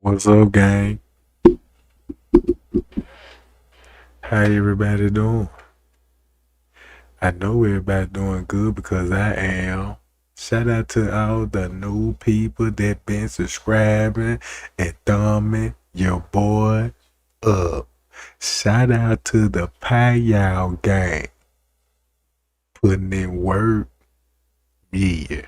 What's up, gang? How everybody doing? I know everybody doing good because I am. Shout out to all the new people that been subscribing and thumbing your boy up. Shout out to the Payal gang putting in work. Yeah.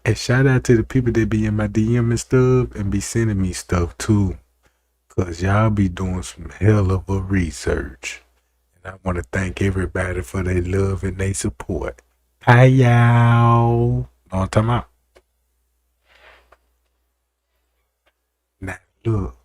And shout out to the people that be in my DM and stuff and be sending me stuff too. Cause y'all be doing some hell of a research. I want to thank everybody for their love and their support. Hi, y'all. Know what I'm talking about? Now, look,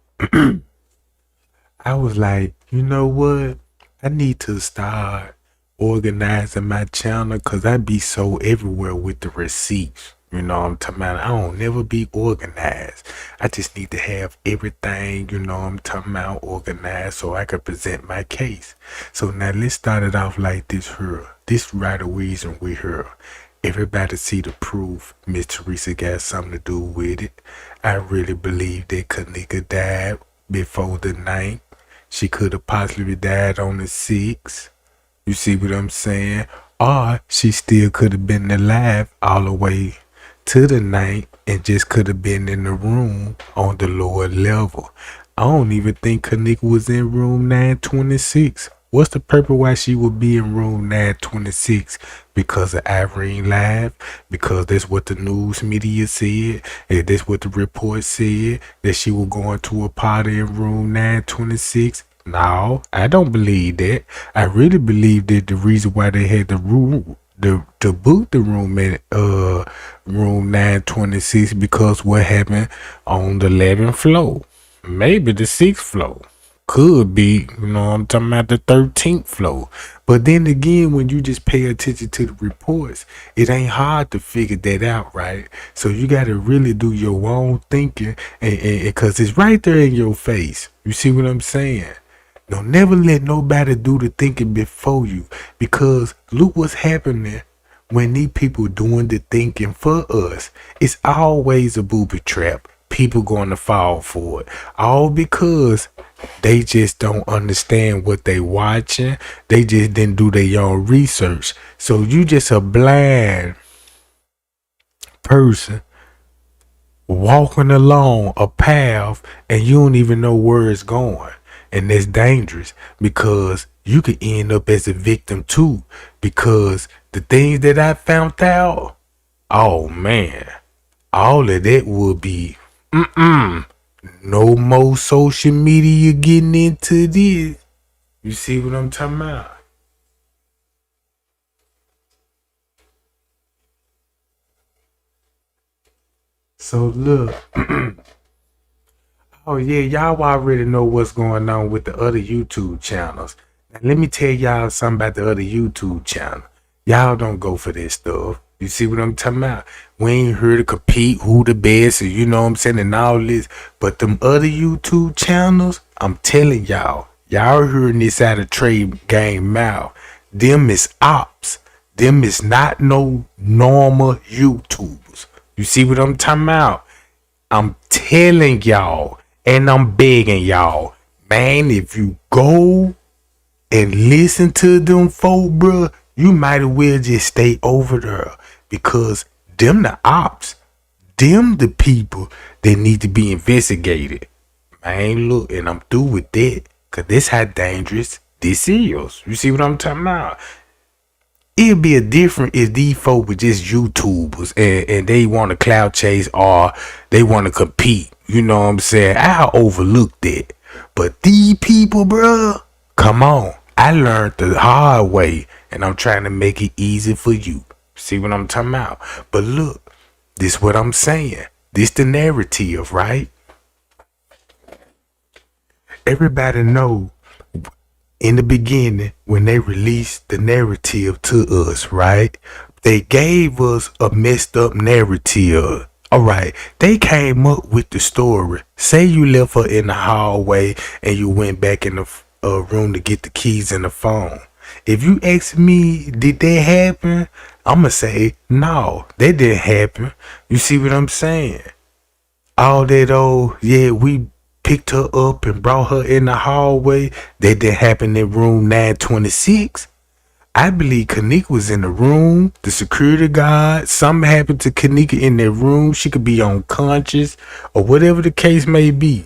I was like, you know what? I need to start organizing my channel because I be so everywhere with the receipts. You know what I'm talking about? I don't never be organized. I just need to have everything, you know what I'm talking about, organized so I can present my case. So now let's start it off like this here. This right of reason we here. Everybody see the proof Miss Teresa got something to do with it. I really believe that Kenneka died before the 9th. She could have possibly died on the 6th. You see what I'm saying? Or she still could have been alive all the way to the 9th and just could have been in the room on the lower level. I don't even think Kenneka was in room 926. What's the purpose why she would be in room 926? Because of Irene Live? Because that's what the news media said? And that's what the report said? That she was going to a party in room 926? No, I don't believe that. I really believe that the reason why they had the room to book the room at room 926 because what happened on the 11th floor, maybe the 6th floor, could be, you know what I'm talking about, the 13th floor. But then again, when you just pay attention to the reports, it ain't hard to figure that out, right? So you got to really do your own thinking, and because it's right there in your face. You see what I'm saying? Don't never let nobody do the thinking before you, because look what's happening when these people doing the thinking for us. It's always a booby trap. People going to fall for it, all because they just don't understand what they watching. They just didn't do their own research. So you just a blind person walking along a path and you don't even know where it's going. And that's dangerous because you could end up as a victim too. Because the things that I found out, oh man, all of that would be no more social media getting into this. You see what I'm talking about? So look, oh yeah, y'all already know what's going on with the other YouTube channels. Now let me tell y'all something about the other YouTube channel. Y'all don't go for this stuff. You see what I'm talking about? We ain't here to compete who the best, or you know what I'm saying, and all this. But them other YouTube channels, I'm telling y'all hearing this out of trade game mouth. Them is ops. Them is not no normal YouTubers. You see what I'm talking about? I'm telling y'all, and I'm begging y'all, man, if you go and listen to them folk, bruh, you might as well just stay over there because them the ops, them the people that need to be investigated. Man, look, and I'm through with that because this how dangerous this is. You see what I'm talking about? It'd be a different if these folk were just YouTubers and they want to clout chase or they want to compete. You know what I'm saying? I'll overlook that. But these people, bruh, come on. I learned the hard way and I'm trying to make it easy for you. See what I'm talking about? But look, this what I'm saying. This the narrative, right? Everybody know in the beginning when they released the narrative to us, right? They gave us a messed up narrative. All right, they came up with the story. Say you left her in the hallway and you went back in the room to get the keys and the phone. If you ask me, did that happen? I'ma say no, that didn't happen. You see what I'm saying? All that, oh yeah, we picked her up and brought her in the hallway. That didn't happen in room 926. I believe Kenneka was in the room, the security guard. Something happened to Kenneka in that room. She could be unconscious or whatever the case may be.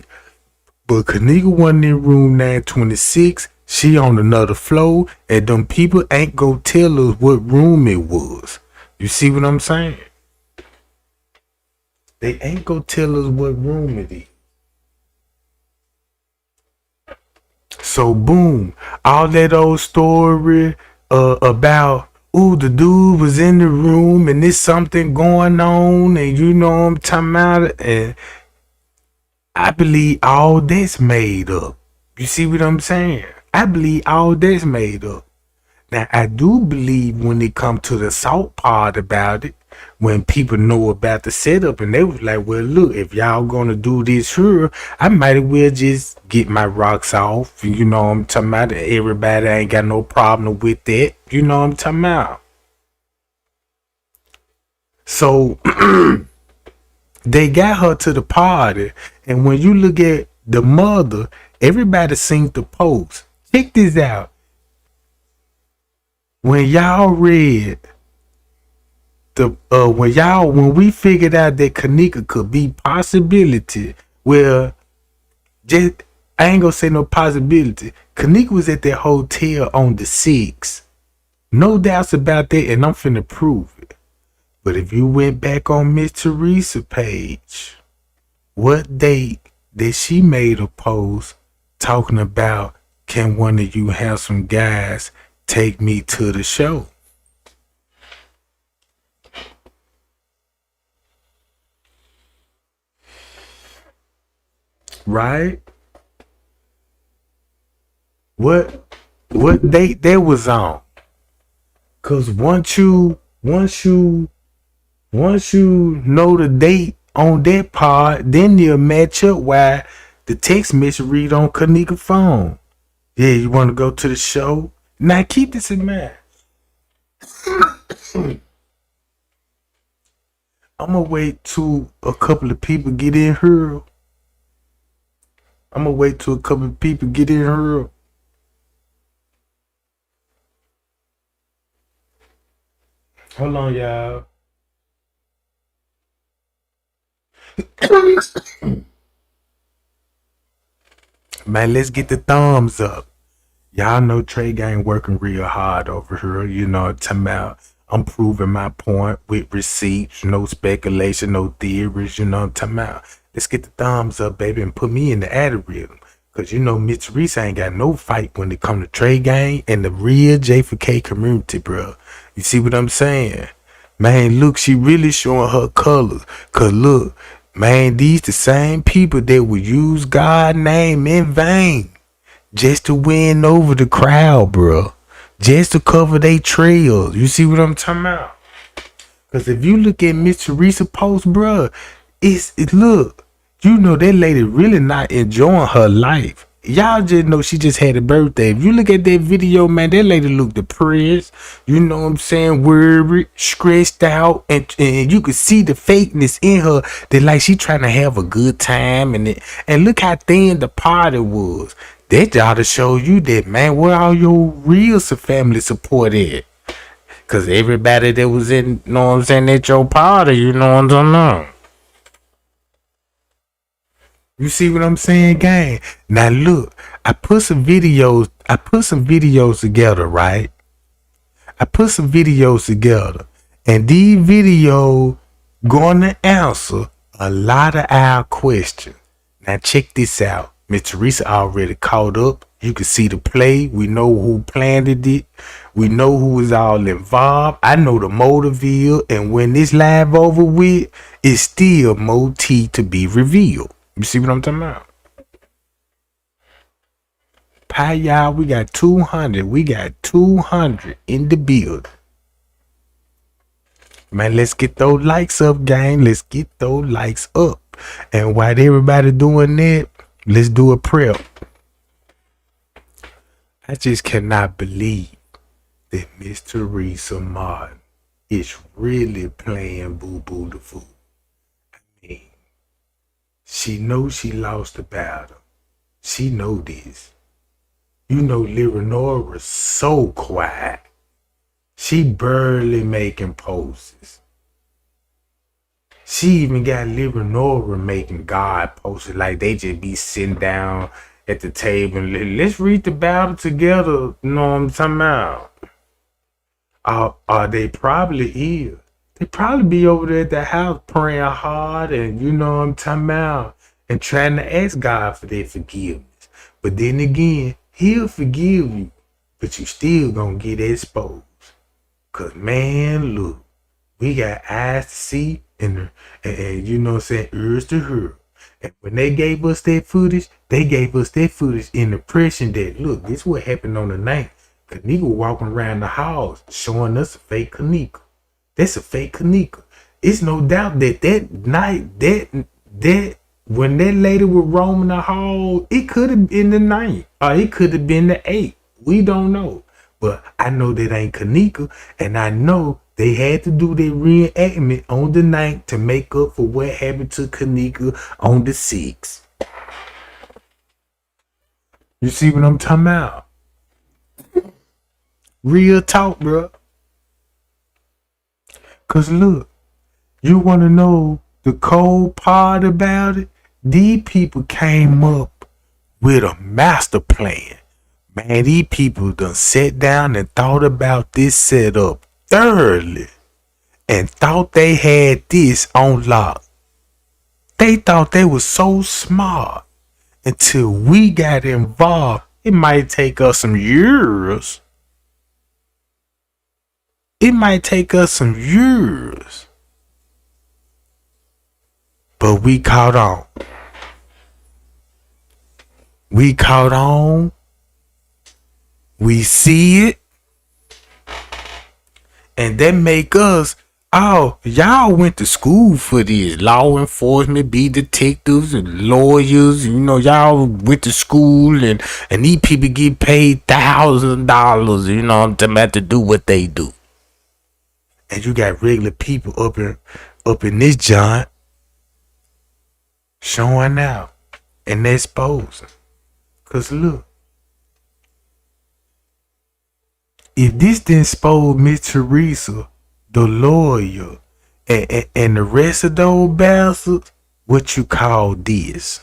But Kenneka wasn't in room 926. She on another floor, and them people ain't gonna tell us what room it was. You see what I'm saying? They ain't gonna tell us what room it is. So boom, all that old story about the dude was in the room and there's something going on, and you know what I'm talking about, and I believe all that's made up. You see what I'm saying? I believe all that's made up. Now, I do believe when it comes to the salt part about it, when people know about the setup and they was like, well, look, if y'all gonna do this here, I might as well just get my rocks off. You know what I'm talking about? Everybody ain't got no problem with that. You know what I'm talking about? So, they got her to the party, and when you look at the mother, everybody seems to post. Check this out. When y'all read the when we figured out that Kenneka could be possibility, well, just I ain't gonna say no possibility. Kenneka was at that hotel on the 6th. No doubts about that, and I'm finna prove it. But if you went back on Miss Teresa page, what date that she made a post talking about, can one of you handsome guys take me to the show? Right? What date that was on? Cause once you know the date on that part, then you'll match up why the text message read on Kenneka's phone. Yeah, you want to go to the show? Now keep this in mind. I'm gonna wait till a couple of people get in here. Hold on, y'all. Man, let's get the thumbs up. Y'all know Trey Gang working real hard over here. You know what I'm talking about. I'm proving my point with receipts, no speculation, no theories. You know what I'm talking about. Let's get the thumbs up, baby, and put me in the algorithm. Cause you know Miss Teresa ain't got no fight when it come to Trey Gang and the real J4K community, bro. You see what I'm saying? Man, look, she really showing her colors. Cause look, man, these the same people that would use God's name in vain just to win over the crowd, bro. Just to cover their trails. You see what I'm talking about? Cause if you look at Miss Teresa post, bro, look. You know that lady really not enjoying her life. Y'all just know she just had a birthday. If you look at that video, man, that lady look depressed. You know what I'm saying? Worried, stressed out, and you could see the fakeness in her. That like she trying to have a good time, and look how thin the party was. That ought to show you that, man, where all your real family support at? Cause everybody that was in, you know what I'm saying, at your party, you know what I'm saying? You see what I'm saying, gang? Now look, I put some videos together, right? And these videos gonna answer a lot of our questions. Now check this out. Miss Teresa already caught up. You can see the play. We know who planned it. We know who was all involved. I know the motive, and when this live over with, it's still more tea to be revealed. You see what I'm talking about? Pie, y'all, we got 200. We got 200 in the build. Man, let's get those likes up, gang. Let's get those likes up. And while everybody doing that, let's do a prep. I just cannot believe that Miss Teresa Martin is really playing Boo Boo the Fool. I mean, she knows she lost the battle. She know this. You know, Leonora so quiet. She barely making poses. She even got Leonora making God poses like they just be sitting down at the table and let's read the Bible together. You know what I'm talking about? They probably is. They probably be over there at the house praying hard and you know what I'm talking about and trying to ask God for their forgiveness. But then again, he'll forgive you, but you still gonna get exposed. Cause man, look, we got eyes to see and you know what I'm saying, ears to hear. And when they gave us that footage, they gave us that footage in the impression that, look, this is what happened on the night. Kenneka walking around the house showing us a fake Kenneka. That's a fake Kenneka. It's no doubt that night, that when that lady was roaming the hall, it could have been the night or it could have been the 8. We don't know. But I know that ain't Kenneka, and I know they had to do their reenactment on the 9th to make up for what happened to Kenneka on the 6th. You see what I'm talking about? Real talk, bro. Cause look, you want to know the cold part about it? These people came up with a master plan. Man, these people done sat down and thought about this setup thoroughly and thought they had this on lock. They thought they were so smart until we got involved. It might take us some years. It might take us some years. But we caught on. We caught on. We see it. And that make us, oh, y'all went to school for this. Law enforcement, be detectives and lawyers. You know, y'all went to school and these people get paid $1,000, you know, to do what they do. And you got regular people up in this joint showing out and exposing. Cause look, if this didn't expose Miss Teresa, the lawyer, and the rest of those bastards, what you call this?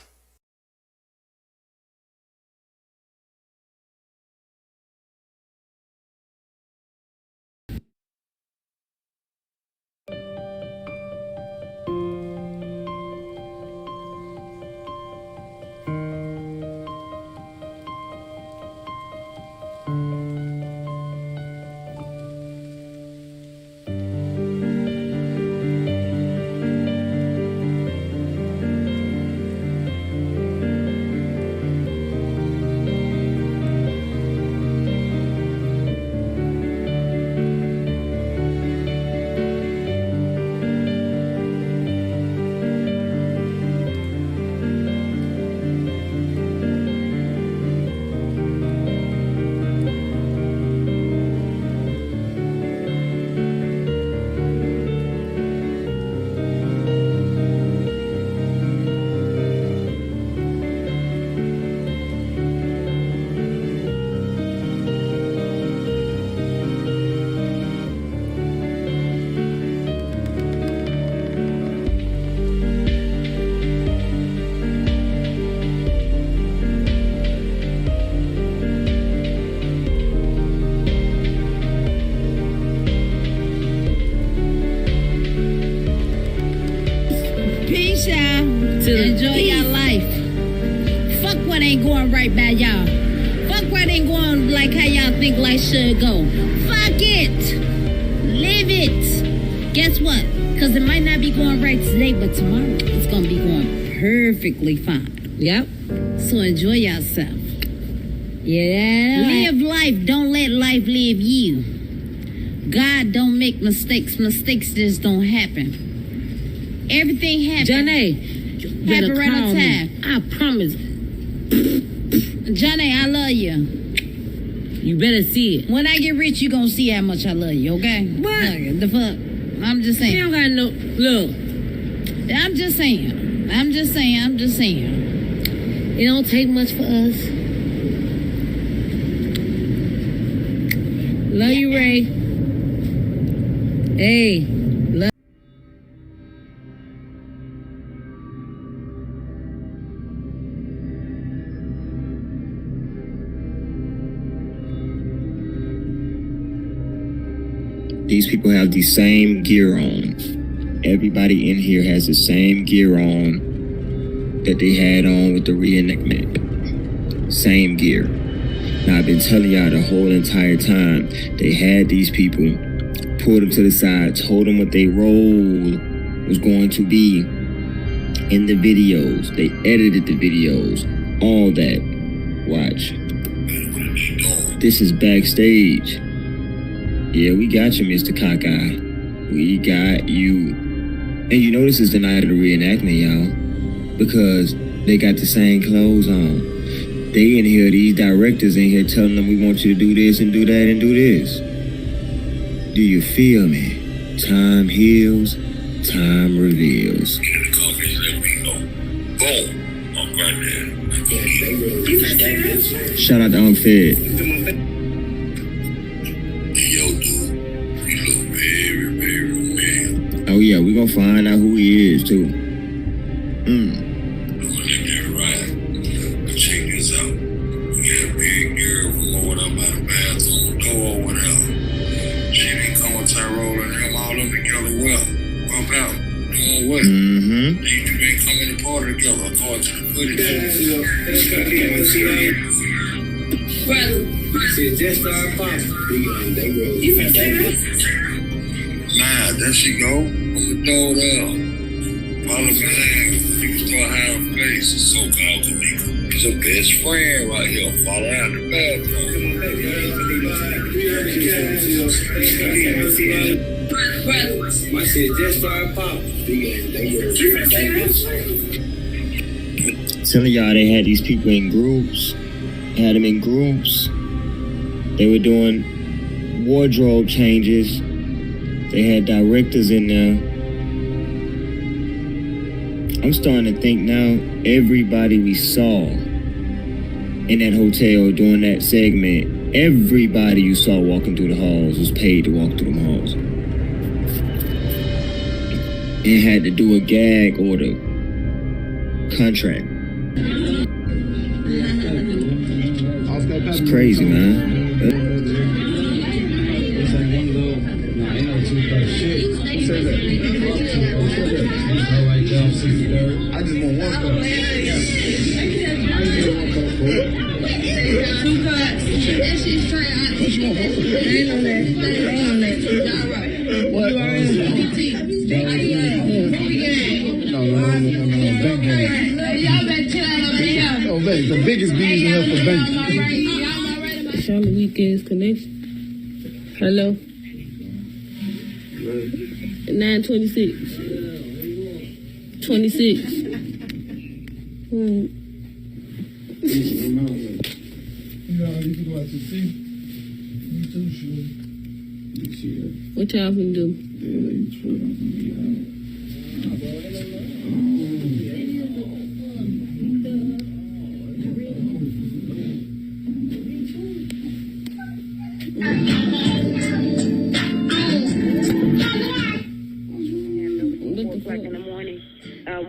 Enjoy your life. Fuck what ain't going right by y'all. Fuck what ain't going like how y'all think life should go. Fuck it. Live it. Guess what? Because it might not be going right today, but tomorrow it's going to be going perfectly fine. Yep. So enjoy yourself. Yeah. Live life. Don't let life live you. God don't make mistakes. Mistakes just don't happen. Everything happens. Janae, Happen right on time. I promise. Johnny, I love you. You better see it. When I get rich, you gonna see how much I love you, okay? What? Look, the fuck? I'm just saying. You don't got no... Look. I'm just saying. It don't take much for us. Love you, Ray. Hey, love. These people have the same gear on. Everybody in here has the same gear on that they had on with the reenactment. Same gear. Now, I've been telling y'all the whole entire time, they had these people, pulled them to the side, told them what their role was going to be in the videos. They edited the videos, all that. Watch. This is backstage. Yeah, we got you, Mr. Cockeye. We got you. And you know this is the night of the reenactment, y'all. Because they got the same clothes on. They in here, these directors in here telling them we want you to do this and do that and do this. Do you feel me? Time heals, time reveals. Shout out to Unfed. Yo, dude, you look very, very familiar. Oh yeah, we gonna find out who he is too. Right. But check this out. We got a big girl blowing up by the bathroom door or whatever. She been calling Tyrone and them all up together well. What about? Doing what? These two been coming to party together according to the footage. Just our pocket. Nah, there she go. From the door down. Follow me down. You can start having place. So-called Kenneka. He's a best friend right here. Follow out the bathroom. I said just our pocket. Telling y'all they had these people in groups. Had them in groups. They were doing wardrobe changes. They had directors in there. I'm starting to think now, everybody we saw in that hotel during that segment, everybody you saw walking through the halls was paid to walk through the halls. And had to do a gag order contract. It's crazy, man. I just want one cup. Two cups. That shit's straight. What you want? Ain't on that. Ain't on that. All right. What? You already PT. No. Bank game. Y'all better chill out over here. No, bank. The biggest bees in here for bank. Charlotte Weekends Connection. Hello. 926. 26. You know, you can go out to sea. Me too, sure. You see that? What y'all finna do? Yeah, you true.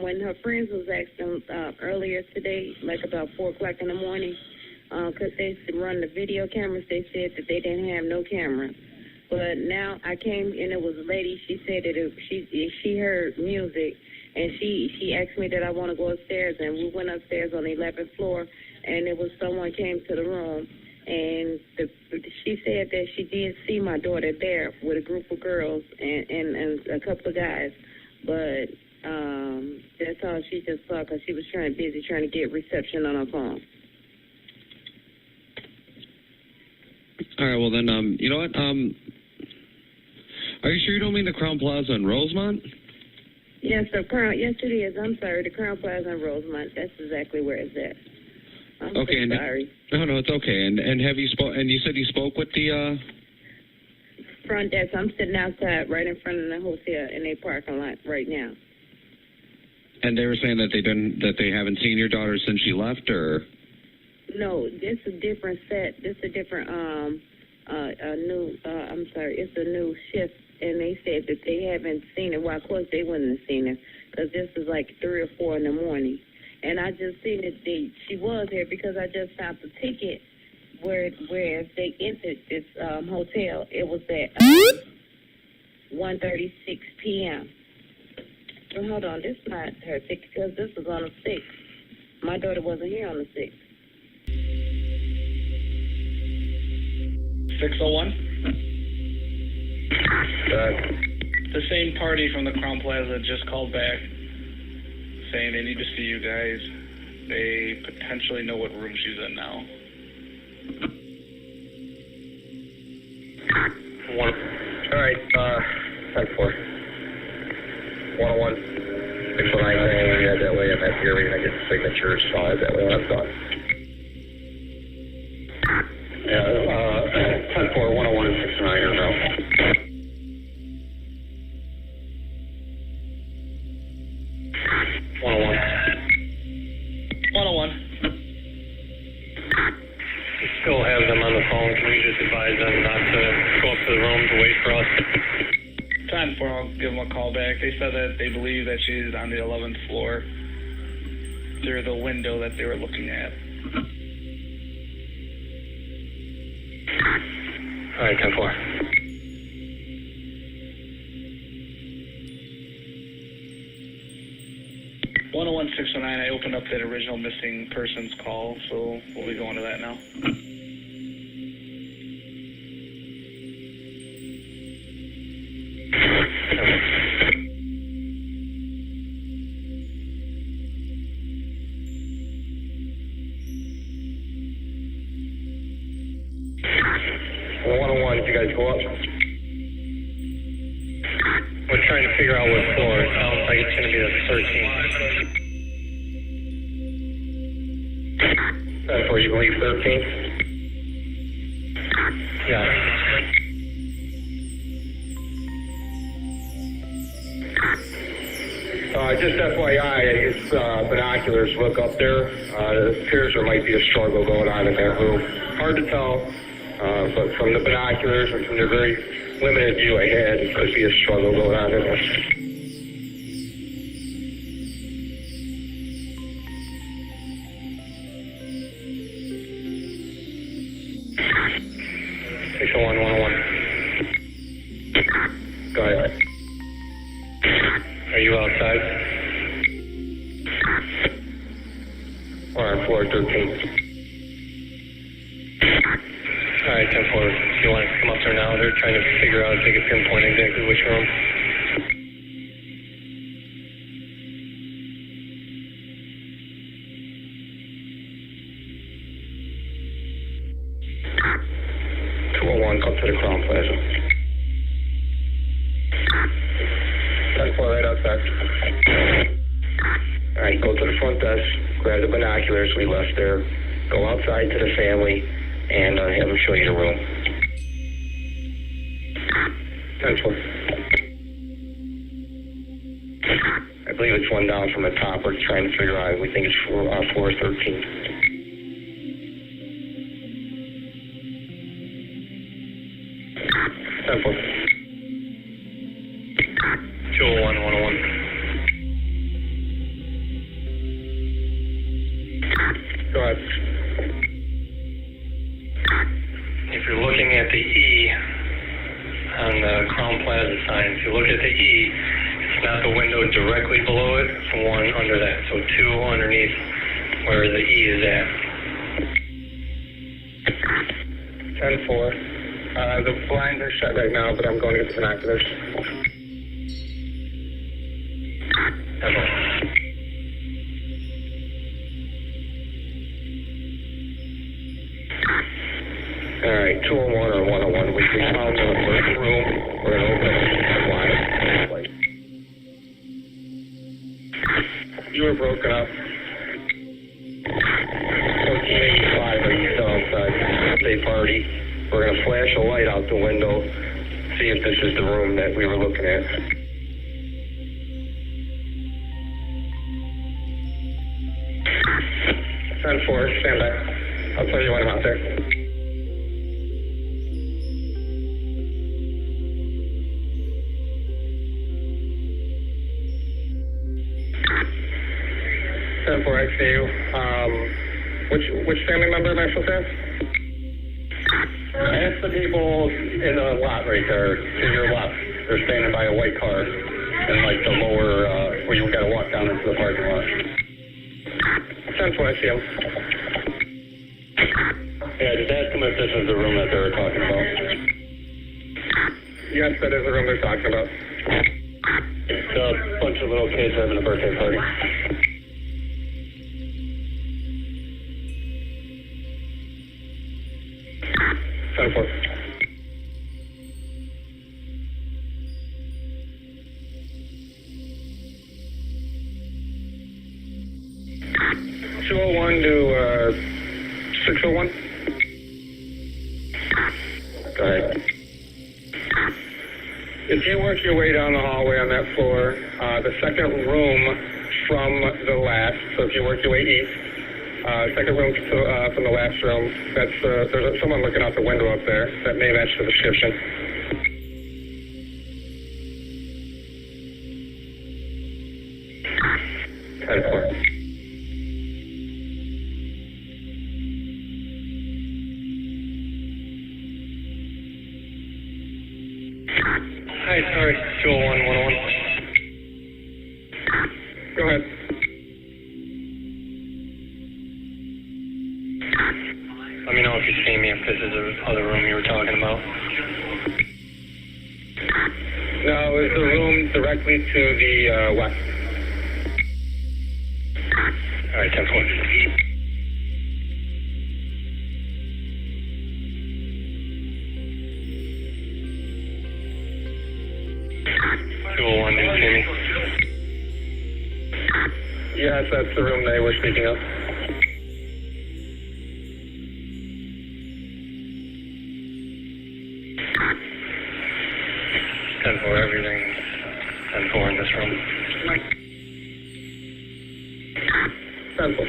When her friends was asking earlier today, like about 4 o'clock in the morning, because they run the video cameras, they said that they didn't have no cameras. But now I came and it was a lady. She said that she heard music, and she asked me that I want to go upstairs, and we went upstairs on the 11th floor, and it was someone came to the room, and she said that she did see my daughter there with a group of girls and a couple of guys, but. That's all she just saw because she was busy trying to get reception on her phone. All right, well then, you know what? Are you sure you don't mean the Crown Plaza in Rosemont? Yes, yes it is. I'm sorry, the Crown Plaza in Rosemont. That's exactly where it's at. I'm okay, so sorry. No, it's okay. And have you and you said you spoke with the front desk? I'm sitting outside, right in front of the hotel in their parking lot right now. And they were saying that they haven't seen your daughter since she left, or? No, this is a different set. This is a different it's a new shift, and they said that they haven't seen it. Well, of course they wouldn't have seen it because this is like 3 or 4 in the morning. And I just seen that she was here because I just found the ticket where they entered this hotel. It was at 1:36 p.m. Well, hold on, this is not her ticket because this was on the 6th. My daughter wasn't here on the 6th. 601. The same party from the Crown Plaza just called back saying they need to see you guys. They potentially know what room she's in now. All right, 10-4. 101. 609 saying we had that way. I'm at the area and I get the signatures, so I have that way when I'm done. Yeah, 10-4, 101 and 609 are now. 101. 101. Still have them on the phone. Can we just advise them not to go up to the room to wait for us? 10-4, I'll give them a call back. They said that they believe that she's on the 11th floor through the window that they were looking at. All right, 10-4. Oh 609, I opened up that original missing persons call, so we'll be going to that now. Did you guys go up? We're trying to figure out what floor. It sounds like it's going to be the 13th. That's where you believe 13th? Yeah. Just FYI, it's binoculars. Look up there. It appears there might be a struggle going on in that room. Hard to tell. But from the binoculars and from the very limited view I had, it could be a struggle going on in there. Go ahead. Are you outside? Or on floor 13? All right, 10-4. If you want to come up there now, they're trying to figure out if they can pinpoint exactly which room. Come to the Crown Plaza. 10-4 right outside. All right, go to the front desk, grab the binoculars we left there, go outside to the family, and have them show you the room. 10-4. I believe it's one down from the top. We're trying to figure out. We think it's floor 13. 10-4. 201, 101. Go ahead. If you're looking at the E on the Crown Plaza sign, if you look at the E, it's not the window directly below it, it's one under that. So 2 underneath where the E is at. 10-4. The blinds are shut right now, but I'm going to get the binoculars. All right, 201 or 101. We found in the first room. We're going to open the blind. You were broken up. 1485, are you still outside? Birthday party. We're going to flash a light out the window, see if this is the room that we were looking at. 10-4, stand by. I'll tell you when I'm out there. I see you. Which family member am I supposed to ask? Ask the people in the lot right there, to your left. They're standing by a white car in like the lower, where you gotta walk down into the parking lot. 10-4, I see them. Yeah, just ask them if this is the room that they were talking about. Yes, that is the room they're talking about. It's a bunch of little kids having a birthday party. 10-4. (201) to 601. Go ahead. If you work your way down the hallway on that floor, the second room from the last, so if you work your way east, second room from the last room, that's there's someone looking out the window up there that may match the description. Hi, sorry, 201, 101. Go ahead. Let me know if you see me, if this is the other room you were talking about. No, it's the room directly to the west. All right, 10-4. (201), do you see me? Yes, that's the room they were speaking of. (10-4), everything 10-4 in this room. 10-4.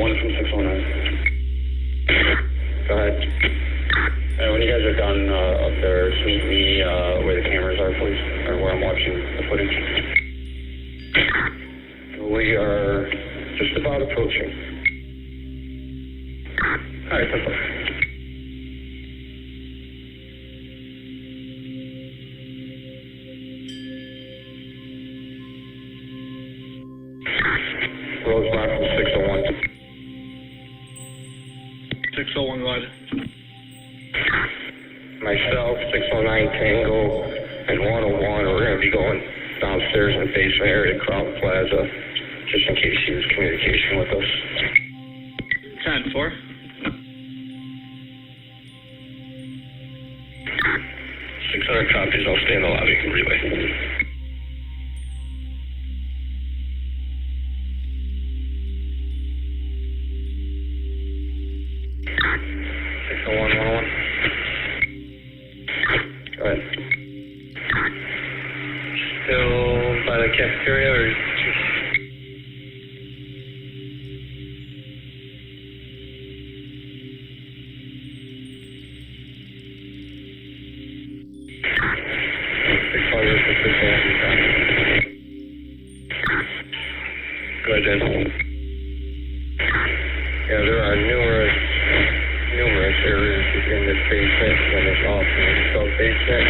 From 609. Go ahead. And when you guys are done up there, just meet me where the cameras are, please, or where I'm watching the footage. We are just about approaching. All right, that's all. Rosemont from 601. 601, go ahead. Myself, 609 Tango, and 101, we're going to be going downstairs in the basement area to Clout Plaza, just in case he was communication with us. 10-4. 600 copies, I'll stay in the lobby and relay. Go ahead. Still by the cafeteria or? Go ahead, Dan. Yeah, there are numerous areas in this basement and this office sub-basement.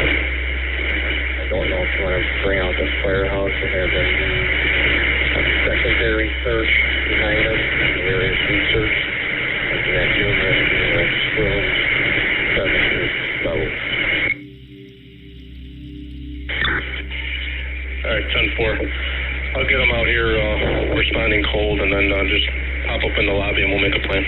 I don't know if you want to bring out the firehouse and have a secondary search behind us, various research, looking at numerous rooms, premises, levels. All right, 10-4. I'll get them out here responding cold, and then just pop up in the lobby and we'll make a plan.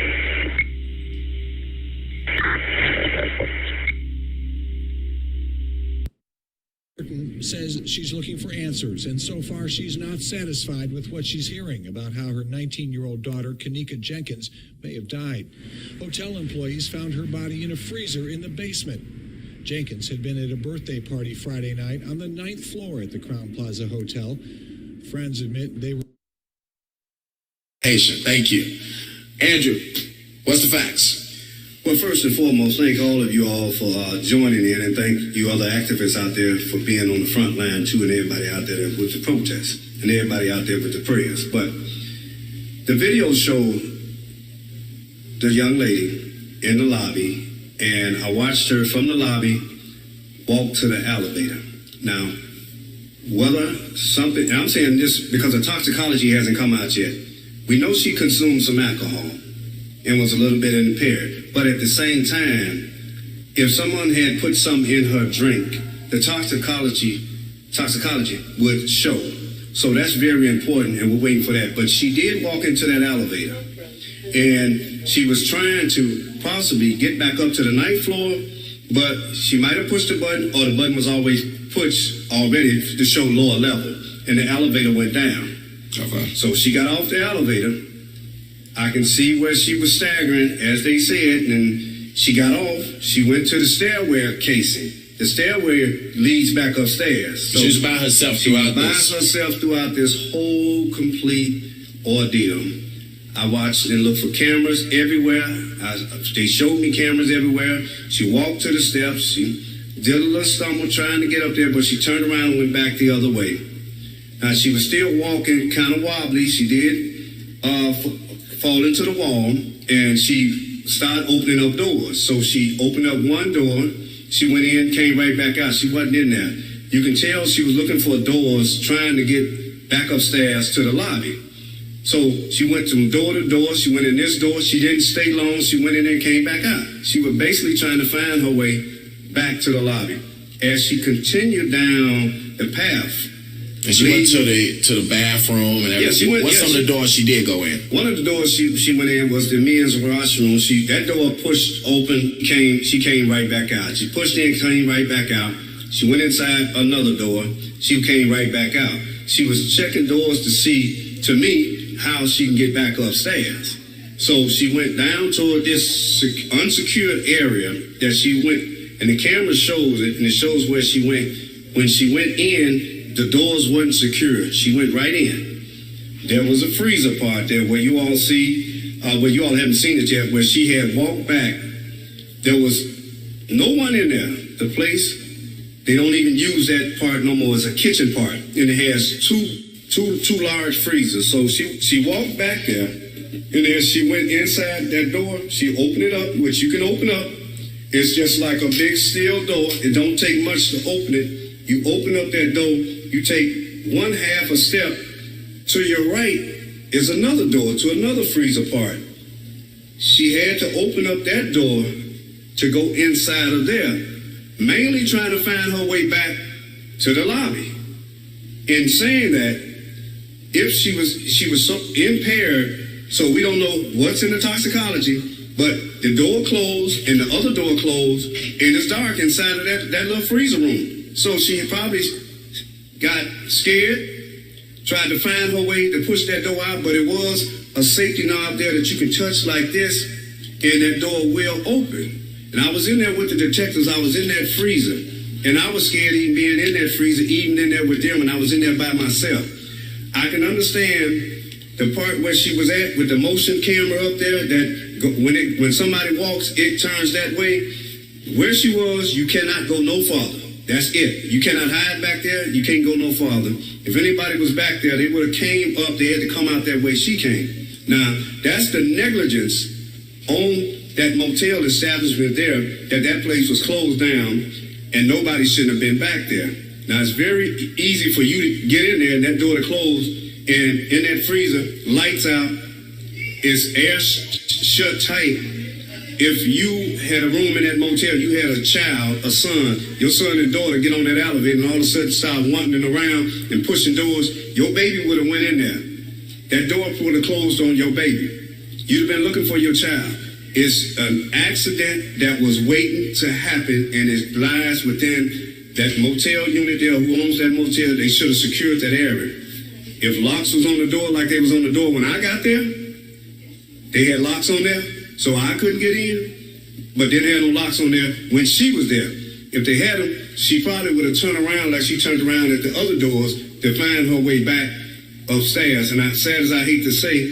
says she's looking for answers, and so far she's not satisfied with what she's hearing about how her 19-year-old daughter, Kenneka Jenkins, may have died. Hotel employees found her body in a freezer in the basement. Jenkins had been at a birthday party Friday night on the 9th floor at the Crown Plaza Hotel. Friends admit they were... Patient, thank you. Andrew, what's the facts? Well, first and foremost, thank all of you all for joining in, and thank you other activists out there for being on the front line too, and everybody out there with the protests, and everybody out there with the prayers. But the video showed the young lady in the lobby, and I watched her from the lobby walk to the elevator. Now, whether something, and I'm saying this because the toxicology hasn't come out yet, we know she consumed some alcohol and was a little bit impaired. But at the same time, if someone had put something in her drink, the toxicology would show. So that's very important, and we're waiting for that. But she did walk into that elevator, and she was trying to possibly get back up to the 9th floor, but she might have pushed the button, or the button was always pushed already to show lower level, and the elevator went down. Okay. So she got off the elevator. I can see where she was staggering, as they said, and she got off. She went to the stairway casing. The stairway leads back upstairs. So she was by herself throughout this. By herself throughout this whole complete ordeal. I watched and looked for cameras everywhere. They showed me cameras everywhere. She walked to the steps. She did a little stumble trying to get up there, but she turned around and went back the other way. Now, she was still walking kind of wobbly. She did fall into the wall, and she started opening up doors. So she opened up one door. She went in, came right back out. She wasn't in there. You can tell she was looking for doors, trying to get back upstairs to the lobby. So she went from door to door. She went in this door. She didn't stay long. She went in there and came back out. She was basically trying to find her way back to the lobby. As she continued down the path, and she went to the bathroom and everything. Yeah, What's some of the doors she did go in? One of the doors she went in was the men's washroom. That door pushed open, she came right back out. She pushed in, came right back out. She went inside another door. She came right back out. She was checking doors to see, to me, how she can get back upstairs. So she went down toward this unsecured area that she went, and the camera shows it, and it shows where she went. When she went in, the doors weren't secured. She went right in. There was a freezer part there where you all see, where you all haven't seen it yet, where she had walked back. There was no one in there. The place, they don't even use that part no more as a kitchen part. And it has two large freezers. So she walked back there, and then she went inside that door. She opened it up, which you can open up. It's just like a big steel door. It don't take much to open it. You open up that door. You take one half a step to your right is another door to another freezer part. She had to open up that door to go inside of there, mainly trying to find her way back to the lobby. In saying that, if she was so impaired, so we don't know what's in the toxicology, but the door closed and the other door closed, and it's dark inside of that little freezer room. So she probably got scared, tried to find her way to push that door out, but it was a safety knob there that you can touch like this, and that door will open. And I was in there with the detectives. I was in that freezer, and I was scared even being in that freezer, even in there with them, and I was in there by myself. I can understand the part where she was at with the motion camera up there, that when somebody walks, it turns that way. Where she was, you cannot go no farther. That's it. You cannot hide back there. You can't go no farther. If anybody was back there, they would have came up. They had to come out that way she came. Now, that's the negligence on that motel establishment there, that place was closed down and nobody shouldn't have been back there. Now, it's very easy for you to get in there and that door to close, and in that freezer, lights out, it's air shut tight. If you had a room in that motel, you had a child, a son, your son and daughter get on that elevator and all of a sudden start wandering around and pushing doors, your baby would have went in there. That door would have closed on your baby. You'd have been looking for your child. It's an accident that was waiting to happen, and it lies within that motel unit there, who owns that motel, they should have secured that area. If locks was on the door like they was on the door when I got there, they had locks on there, so I couldn't get in, but they didn't have no locks on there when she was there. If they had them, she probably would have turned around like she turned around at the other doors to find her way back upstairs. And sad as I hate to say,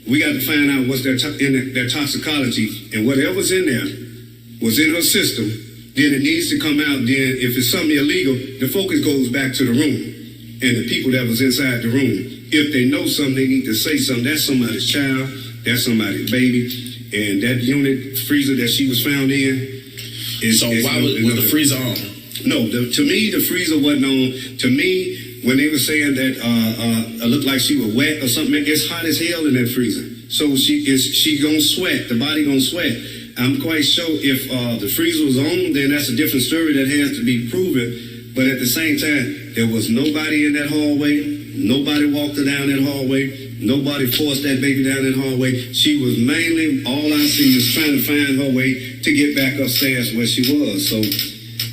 we got to find out what's their toxicology, and whatever's in there was in her system, then it needs to come out. Then if it's something illegal, the focus goes back to the room and the people that was inside the room. If they know something, they need to say something. That's somebody's child, that's somebody's baby, and that unit freezer that she was found in is... So why was the freezer on? No, to me, the freezer wasn't on. To me, when they were saying that it looked like she was wet or something, it's hot as hell in that freezer. So she gonna sweat, the body gonna sweat. I'm quite sure if the freezer was on, then that's a different story that has to be proven. But at the same time, there was nobody in that hallway. Nobody walked her down that hallway. Nobody forced that baby down that hallway. She was mainly, all I see is trying to find her way to get back upstairs where she was. So,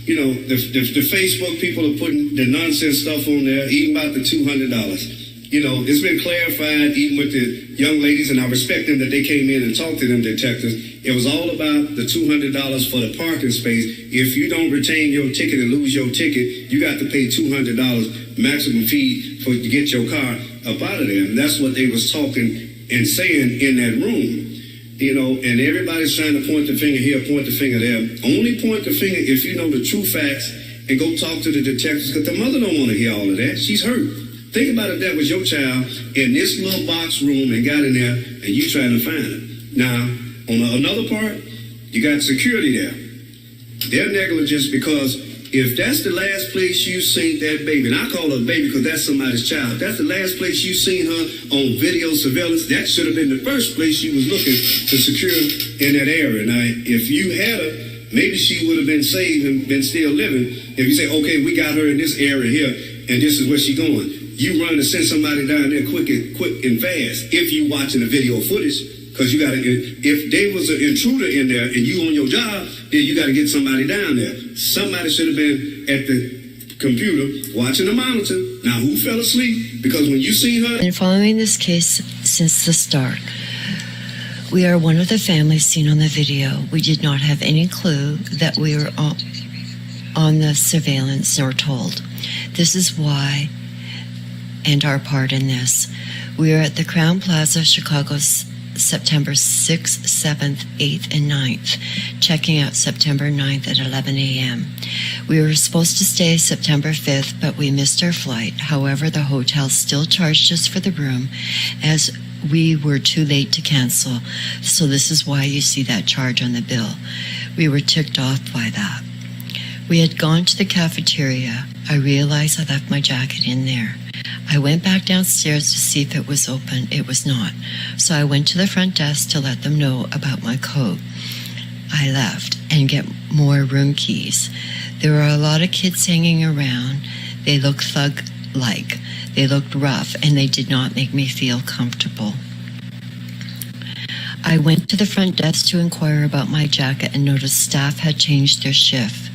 you know, the Facebook people are putting the nonsense stuff on there, even about the $200. You know, it's been clarified even with the young ladies, and I respect them that they came in and talked to them detectives. It was all about the $200 for the parking space. If you don't retain your ticket and lose your ticket, you got to pay $200 maximum fee to get your car up out of there. And that's what they was talking and saying in that room. You know, and everybody's trying to point the finger here, point the finger there. Only point the finger if you know the true facts and go talk to the detectives, because the mother don't want to hear all of that. She's hurt. Think about if that was your child in this little box room and got in there and you trying to find her. Now, on another part, you got security there. They're negligent because if that's the last place you seen that baby, and I call her a baby because that's somebody's child, that's the last place you seen her on video surveillance, that should have been the first place you was looking to secure in that area. Now, if you had her, maybe she would have been saved and been still living. If you say, okay, we got her in this area here, and this is where she going. You run to send somebody down there quick and fast if you watching the video footage, because you got to, if they was an intruder in there and you on your job, then you got to get somebody down there. Somebody should have been at the computer watching the monitor. Now, who fell asleep? Because when you seen her... Been following this case since the start. We are one of the families seen on the video. We did not have any clue that we were on the surveillance nor told. This is why, and our part in this. We are at the Crown Plaza, Chicago's September 6th, 7th, 8th, and 9th, checking out September 9th at 11 a.m. We were supposed to stay September 5th, but we missed our flight. However, the hotel still charged us for the room as we were too late to cancel. So this is why you see that charge on the bill. We were ticked off by that. We had gone to the cafeteria. I realized I left my jacket in there. I went back downstairs to see if it was open. It was not. So I went to the front desk to let them know about my coat. I left and get more room keys. There were a lot of kids hanging around. They looked thug-like. They looked rough, and they did not make me feel comfortable. I went to the front desk to inquire about my jacket and noticed staff had changed their shift.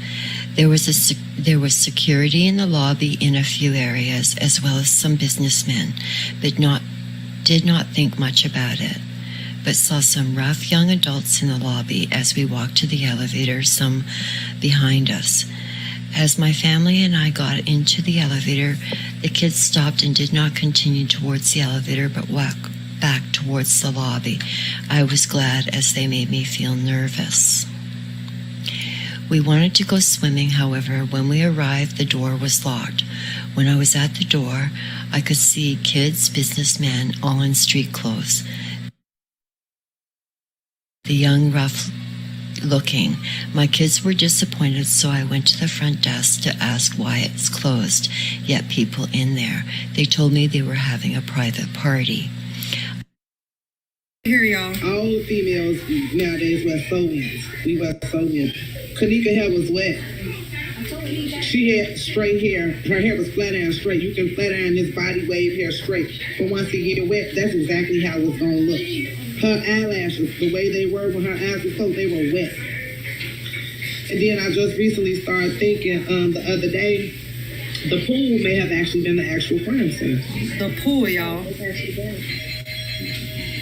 There was security in the lobby in a few areas, as well as some businessmen, but did not think much about it, but saw some rough young adults in the lobby as we walked to the elevator, some behind us. As my family and I got into the elevator, the kids stopped and did not continue towards the elevator, but walked back towards the lobby. I was glad, as they made me feel nervous. We wanted to go swimming, however, when we arrived, the door was locked. When I was at the door, I could see kids, businessmen, all in street clothes. The young, rough looking. My kids were disappointed, so I went to the front desk to ask why it's closed, yet people in there. They told me they were having a private party. Here, y'all. All females nowadays wear sew-ins. We wear sew-ins. Kenneka hair was wet. She had straight hair. Her hair was flat iron straight. You can flat iron this body wave hair straight. But once it get wet, that's exactly how it's going to look. Her eyelashes, the way they were when her eyes were closed, they were wet. And then I just recently started thinking the other day, the pool may have actually been the actual crime scene. The pool, y'all.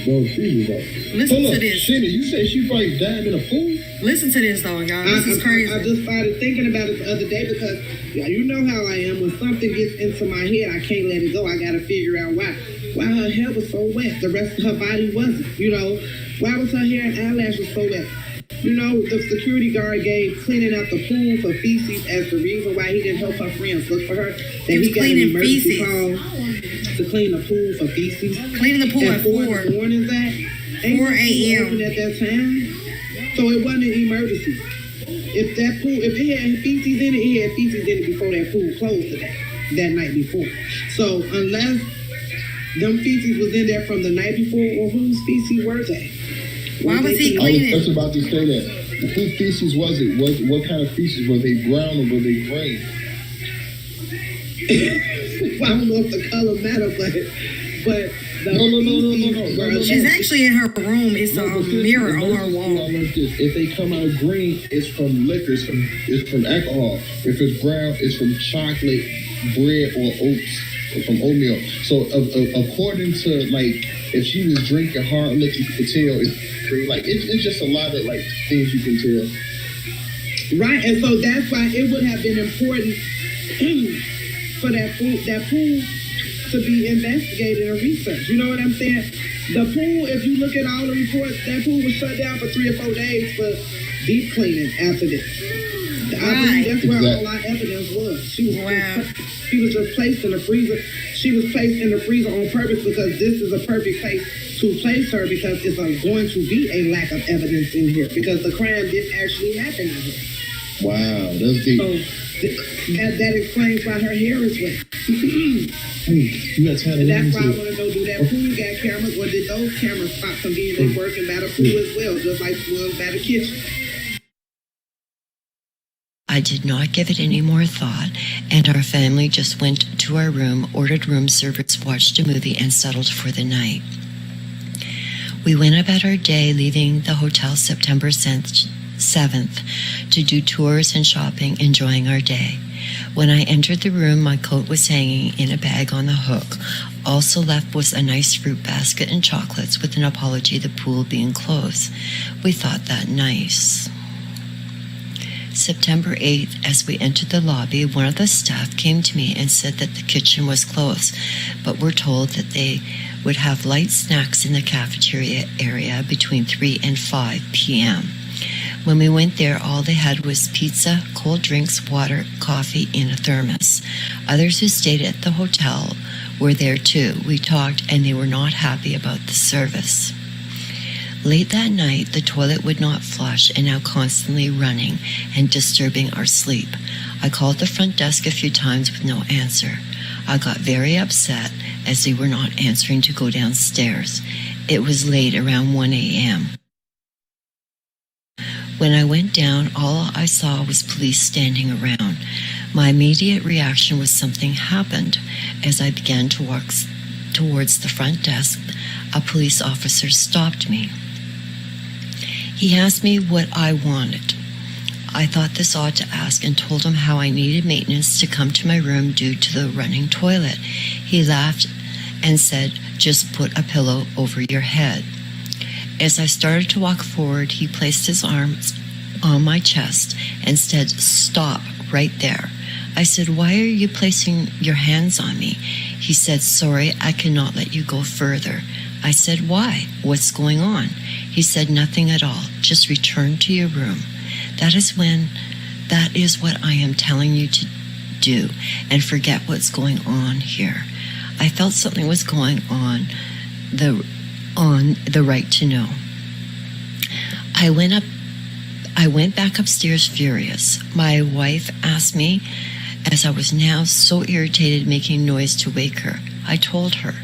Listen to this. Shannon, you said she probably died in a pool? Listen to this, though, y'all. This is crazy. I just started thinking about it the other day because you know how I am. When something gets into my head, I can't let it go. I got to figure out why. Why her hair was so wet. The rest of her body wasn't. You know, why was her hair and eyelashes so wet? You know, the security guard gave cleaning out the pool for feces as the reason why he didn't help her friends look for her. That he got an emergency call to clean the pool for feces. Cleaning the pool at 4 in the morning, Zach. 4 a.m. At that time. So it wasn't an emergency. If that pool, if it had feces in it, it had feces in it before that pool closed that night before. So unless them feces was in there from the night before, or whose feces were they? Why was he cleaning? I was about to say that. Whose feces was it? What kind of feces? Were they brown or were they gray? Well, I don't know if the color matter, but no. She's actually in her room. It's a mirror on her wall. If they come out green, it's from liquor. It's from alcohol. If it's brown, it's from chocolate, bread, or oats, or from oatmeal. So, according to like, if she was drinking hard liquor, you could tell it's green. Like it's just a lot of like things you can tell. Right, and so that's why it would have been important for that pool to be investigated and researched. You know what I'm saying? The pool, if you look at all the reports, that pool was shut down for 3 or 4 days for deep cleaning after this. I believe that's where all our evidence was. She was just placed in the freezer. She was placed in the freezer on purpose because this is a perfect place to place her because it's going to be a lack of evidence in here because the crime didn't actually happen in here. Wow, that's deep. So that explains why her hair is wet. You got time to That's why I want to know, do that pool got cameras or did those cameras stop from being working by the pool as well, just like the ones by the kitchen? I did not give it any more thought, and our family just went to our room, ordered room service, watched a movie, and settled for the night. We went about our day, leaving the hotel September 7th to do tours and shopping, enjoying our day. When I entered the room, my coat was hanging in a bag on the hook. Also left was a nice fruit basket and chocolates with an apology, the pool being closed. We thought that nice. September 8th, as we entered the lobby, one of the staff came to me and said that the kitchen was closed, but were told that they would have light snacks in the cafeteria area between 3 and 5 p.m. When we went there, all they had was pizza, cold drinks, water, coffee in a thermos. Others who stayed at the hotel were there too. We talked and they were not happy about the service. Late that night, the toilet would not flush and now constantly running and disturbing our sleep. I called the front desk a few times with no answer. I got very upset as they were not answering to go downstairs. It was late, around 1 a.m. When I went down, all I saw was police standing around. My immediate reaction was something happened. As I began to walk towards the front desk, a police officer stopped me. He asked me what I wanted. I thought this odd to ask and told him how I needed maintenance to come to my room due to the running toilet. He laughed and said, "Just put a pillow over your head." As I started to walk forward, he placed his arms on my chest and said, "Stop right there." I said, "Why are you placing your hands on me?" He said, "Sorry, I cannot let you go further." I said, "Why? What's going on?" He said, "Nothing at all. Just return to your room. That is what I am telling you to do, and forget what's going on here." I felt something was going on the right to know. I went back upstairs furious. My wife asked me, as I was now so irritated, making noise to wake her. I told her.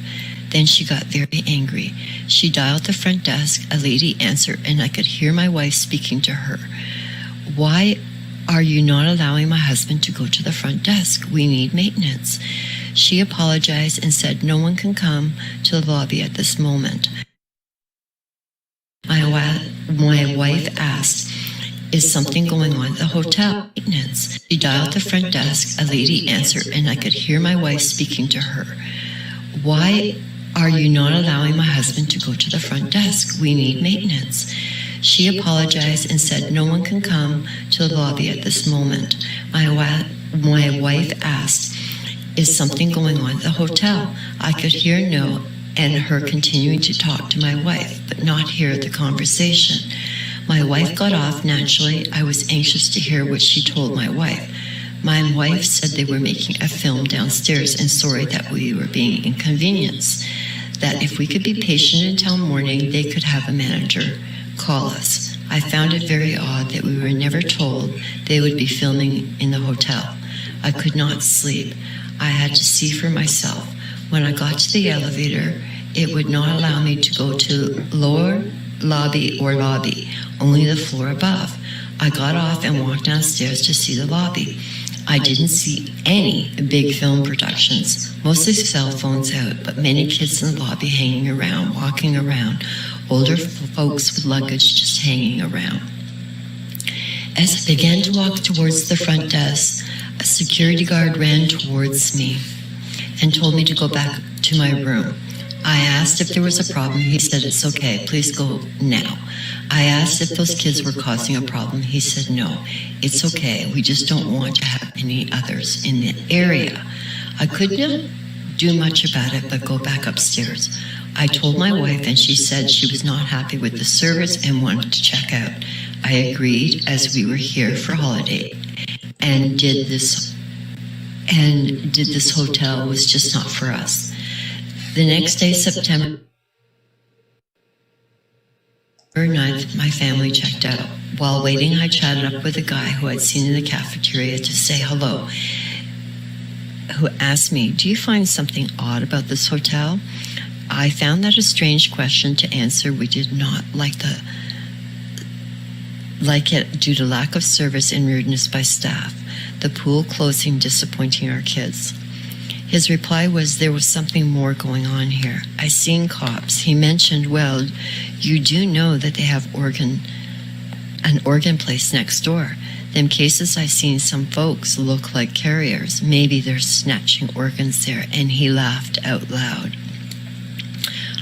Then she got very angry. She dialed the front desk. A lady answered, and I could hear my wife speaking to her. "Why are you not allowing my husband to go to the front desk? We need maintenance." She apologized and said no one can come to the lobby at this moment. My wife asked, Is something going on at the hotel? Maintenance. She dialed the front desk. A lady answered, and I could hear my wife speaking to her. Why are you not allowing my husband to go to the front desk? We need maintenance. She apologized and said no one can come to the lobby at this moment. My wife asked, is something going on at the hotel? I could hear no and her continuing to talk to my wife, but not hear the conversation. My wife got off naturally. I was anxious to hear what she told my wife. My wife said they were making a film downstairs and sorry that we were being inconvenienced. That if we could be patient until morning, they could have a manager call us. I found it very odd that we were never told they would be filming in the hotel. I could not sleep. I had to see for myself. When I got to the elevator, it would not allow me to go to lower lobby or lobby, only the floor above. I got off and walked downstairs to see the lobby. I didn't see any big film productions, mostly cell phones out, but many kids in the lobby hanging around, walking around, older folks with luggage just hanging around. As I began to walk towards the front desk, a security guard ran towards me and told me to go back to my room. I asked if there was a problem. He said, it's okay, please go now. I asked if those kids were causing a problem. He said, no, it's okay. We just don't want to have any others in the area. I couldn't do much about it, but go back upstairs. I told my wife, and she said she was not happy with the service and wanted to check out. I agreed, as we were here for holiday, and did this hotel was just not for us. The next day, September 9th, my family checked out. While waiting, I chatted up with a guy who I'd seen in the cafeteria to say hello, who asked me, do you find something odd about this hotel? I found that a strange question to answer. We did not like it due to lack of service and rudeness by staff. The pool closing, disappointing our kids. His reply was there was something more going on here. I seen cops. He mentioned, well, you do know that they have an organ place next door. Them cases I seen some folks look like carriers. Maybe they're snatching organs there. And he laughed out loud.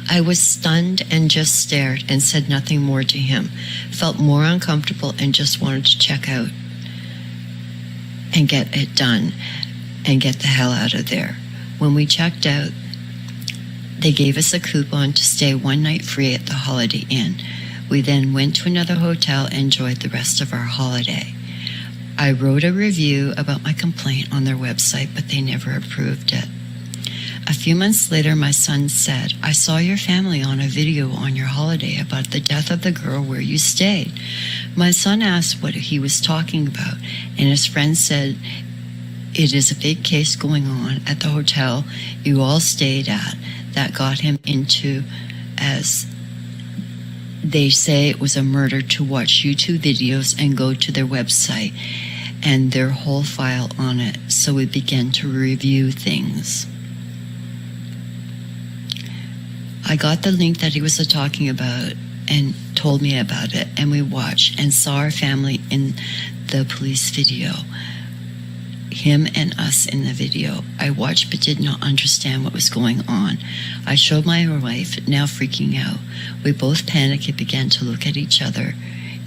I was stunned and just stared and said nothing more to him. Felt more uncomfortable and just wanted to check out and get it done and get the hell out of there. When we checked out, they gave us a coupon to stay one night free at the Holiday Inn. We then went to another hotel and enjoyed the rest of our holiday. I wrote a review about my complaint on their website, but they never approved it. A few months later, my son said, I saw your family on a video on your holiday about the death of the girl where you stayed. My son asked what he was talking about, and his friend said, it is a big case going on at the hotel you all stayed at that got him into, as they say, it was a murder, to watch YouTube videos and go to their website and their whole file on it. So we began to review things. I got the link that he was talking about and told me about it, and we watched and saw our family in the police video. Him and us in the video. I watched but did not understand what was going on. I showed my wife, now freaking out. We both panicked and began to look at each other.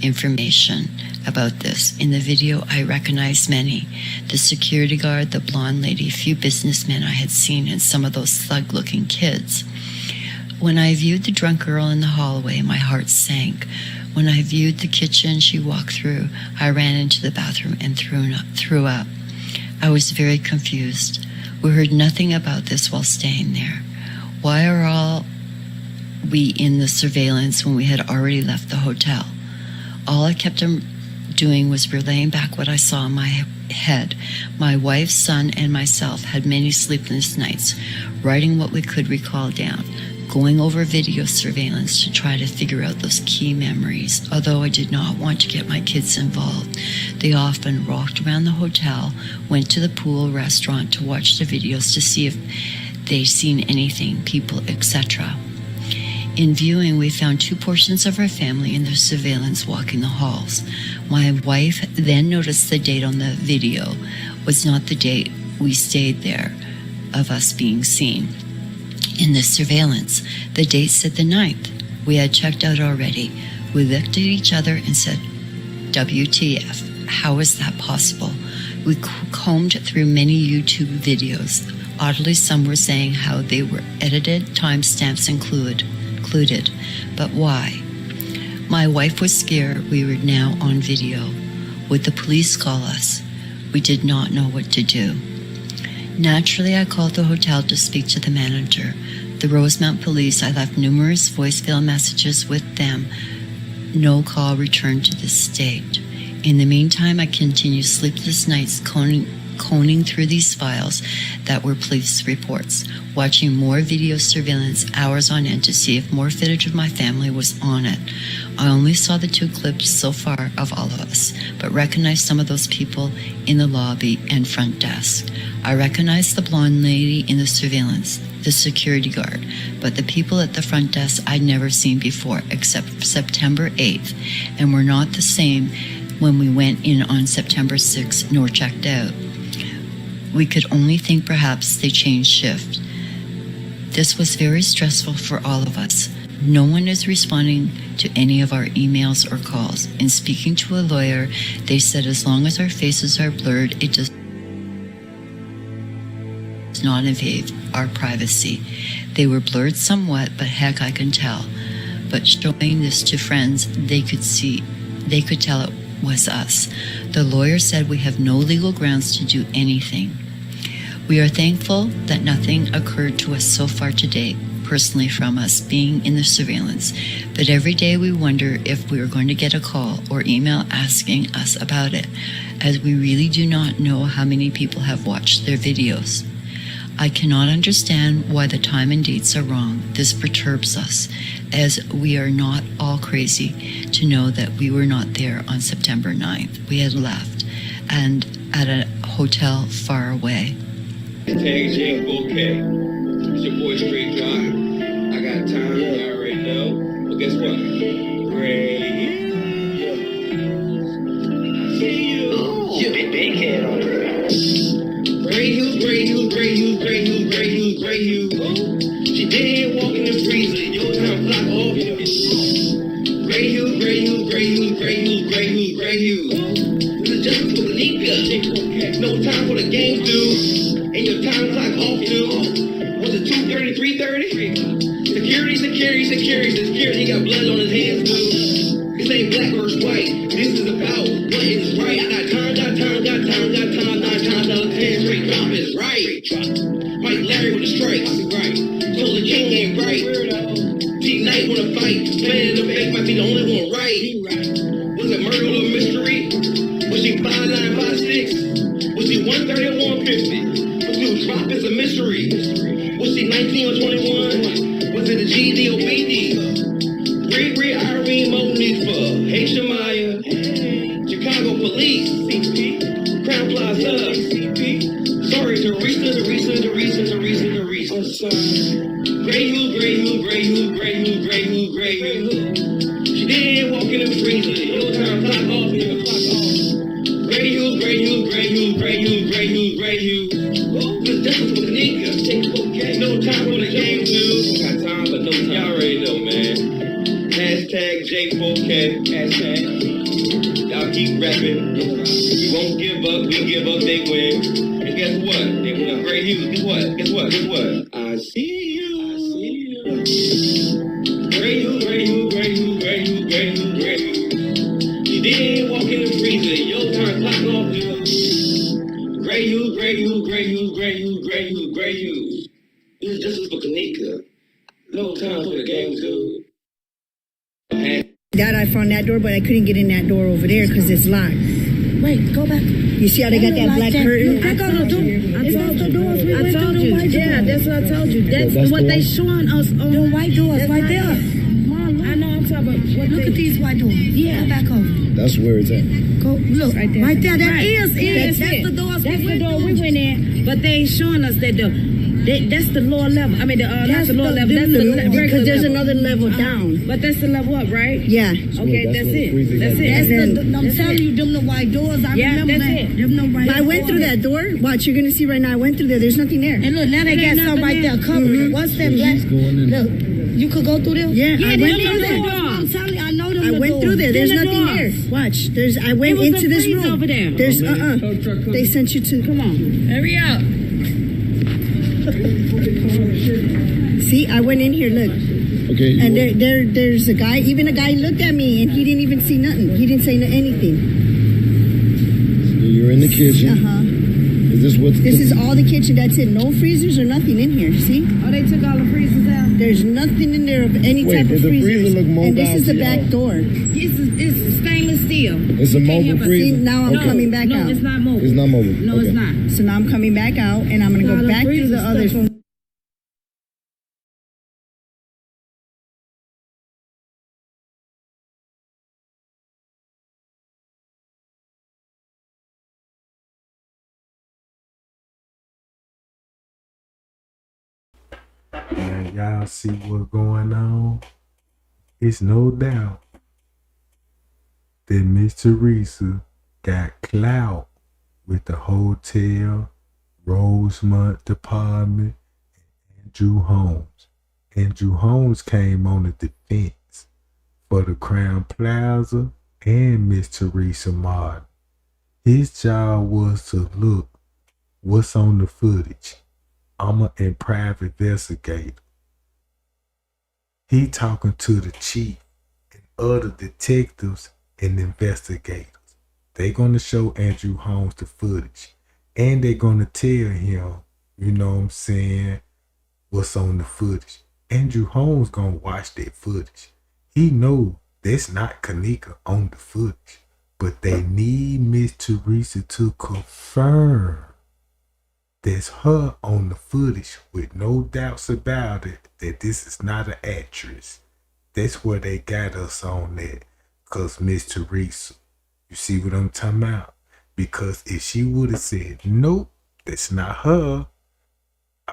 Information about this. In the video, I recognized many. The security guard, the blonde lady, a few businessmen I had seen, and some of those thug-looking kids. When I viewed the drunk girl in the hallway, my heart sank. When I viewed the kitchen she walked through, I ran into the bathroom and threw up. I was very confused. We heard nothing about this while staying there. Why are we in the surveillance when we had already left the hotel? All I kept doing was relaying back what I saw in my head. My wife, son, and myself had many sleepless nights, writing what we could recall down, going over video surveillance to try to figure out those key memories. Although I did not want to get my kids involved, they often walked around the hotel, went to the pool, restaurant to watch the videos to see if they'd seen anything, people, etc. In viewing, we found two portions of our family in the surveillance walking the halls. My wife then noticed the date on the video was not the date we stayed there of us being seen. In the surveillance, the date said the 9th. We had checked out already. We looked at each other and said, WTF, how is that possible? We combed through many YouTube videos. Oddly, some were saying how they were edited, timestamps included. But why? My wife was scared we were now on video. Would the police call us? We did not know what to do. Naturally, I called the hotel to speak to the manager. The Rosemount police, I left numerous voicemail messages with them. No call returned to this date. In the meantime, I continued sleepless nights combing through these files that were police reports, watching more video surveillance hours on end to see if more footage of my family was on it. I only saw the 2 clips so far of all of us, but recognized some of those people in the lobby and front desk. I recognized the blonde lady in the surveillance, the security guard, but the people at the front desk I'd never seen before except September 8th, and were not the same when we went in on September 6th nor checked out. We could only think perhaps they changed shift. This was very stressful for all of us. No one is responding to any of our emails or calls. In speaking to a lawyer, they said as long as our faces are blurred, it does not invade our privacy. They were blurred somewhat, but heck, I can tell. But showing this to friends, they could tell it was us. The lawyer said we have no legal grounds to do anything. We are thankful that nothing occurred to us so far to date, personally from us being in the surveillance, but every day we wonder if we are going to get a call or email asking us about it, as we really do not know how many people have watched their videos. I cannot understand why the time and dates are wrong. This perturbs us, as we are not all crazy to know that we were not there on September 9th. We had left, and at a hotel far away. Tag J okay. It's your boy Straight Drive. I got time, you already know. But guess what? Great. I see you. Oh, you big head on her. Gray Hughes, Gray Hughes, Gray Hughes, Gray Hughes, Gray Hughes, Gray Hughes. She dead walking the freezer. Your time block off. Gray Hughes, Gray Hughes, Gray Hughes, Gray Hughes, Gray Hughes, Gray Hughes. This is just for Kenneka. No time for the game, dude. And your time clock off, dude. Was it 2:30, 3:30? Security. He got blood on his hands, dude. This ain't black versus white. This is about what is right. I got time. 9 times out of 10 straight drop is right. Mike Larry with the strikes. Right. Told the king ain't right. T Knight wanna fight. Man in the face might be the only one right. Was it murder or mystery? Was she 5'9", 5'6"? Was she 130 or 150? Was she drop is a mystery? Was she 19 or 21? Was it a GD or BD? Riri, Irene, Monifa, Hey Shamaya, Chicago Police, Crown Plaza, sorry, Teresa. I'm sorry. Gray Hughes. She did walk in the freezer. Your time clock off. Gray Hughes. This difference with Kenneka. No time for the game, dude. Got time, but no time. Y'all already know, man. Hashtag J4K. Hashtag. Y'all keep rapping. We won't give up. We give up, they win. And guess what? They win. Gray Hughes. Guess what? I see you. Gray Hughes. She did walk in the freezer. Your time clock off, dude. Gray Hughes. This is for Kenneka. No time for the game, dude. That I found that door, but I couldn't get in that door over there because it's locked. Wait, go back. You see how they got that black curtain? I told you. Yeah, that's what I told you. That's what they showing us on the white doors right there. I know I'm talking about. Look at these white doors. Yeah, go back over. That's where it's at. Go look right there. That is. That's the doors. That's the door we went in. But they showing us that That's the lower level. I mean, not the lower level. That's the regular because there's level. another level down. But that's the level up, right? Yeah. Okay, that's it. That's it. I'm telling you, them the white doors. I remember that. Them the white I went through that door. Watch, you're gonna see right now. I went through there. There's nothing there. And look, now they got something right there covering. What's that black? Look, you could go through there. Yeah, I went through there. I'm telling you, I know them. I went through there. There's nothing there. Watch. I went into this room. Over there. There's They sent you to. Come on, hurry up. See, I went in here. Look. Okay. And there's a guy. Even a guy looked at me, and he didn't even see nothing. He didn't say anything. You're in the kitchen. Is this what's? This is all the kitchen. That's it. No freezers or nothing in here. See? Oh, they took all the freezers out. There's nothing in there of any type of does the freezers. freezer look mobile? And this is the back door. It's stainless steel. It's a mobile freezer. See, now I'm coming back out. No, it's not mobile. It's not mobile. No, it's not. So now I'm coming back out, and I'm gonna go back through the other. And y'all see what's going on? It's no doubt that Miss Teresa got clout with the hotel, Rosemont Department, and Andrew Holmes. Andrew Holmes came on the defense for the Crown Plaza and Miss Teresa Martin. His job was to look what's on the footage. I'm a private investigator. He talking to the chief and other detectives and investigators. They gonna show Andrew Holmes the footage, and they gonna tell him, you know what I'm saying, what's on the footage. Andrew Holmes gonna watch that footage. He know that's not Kenneka on the footage, but they need Miss Teresa to confirm there's her on the footage with no doubts about it that this is not an actress. That's where they got us on that. Cause Miss Teresa, you see what I'm talking about? Because if she would have said, nope, that's not her,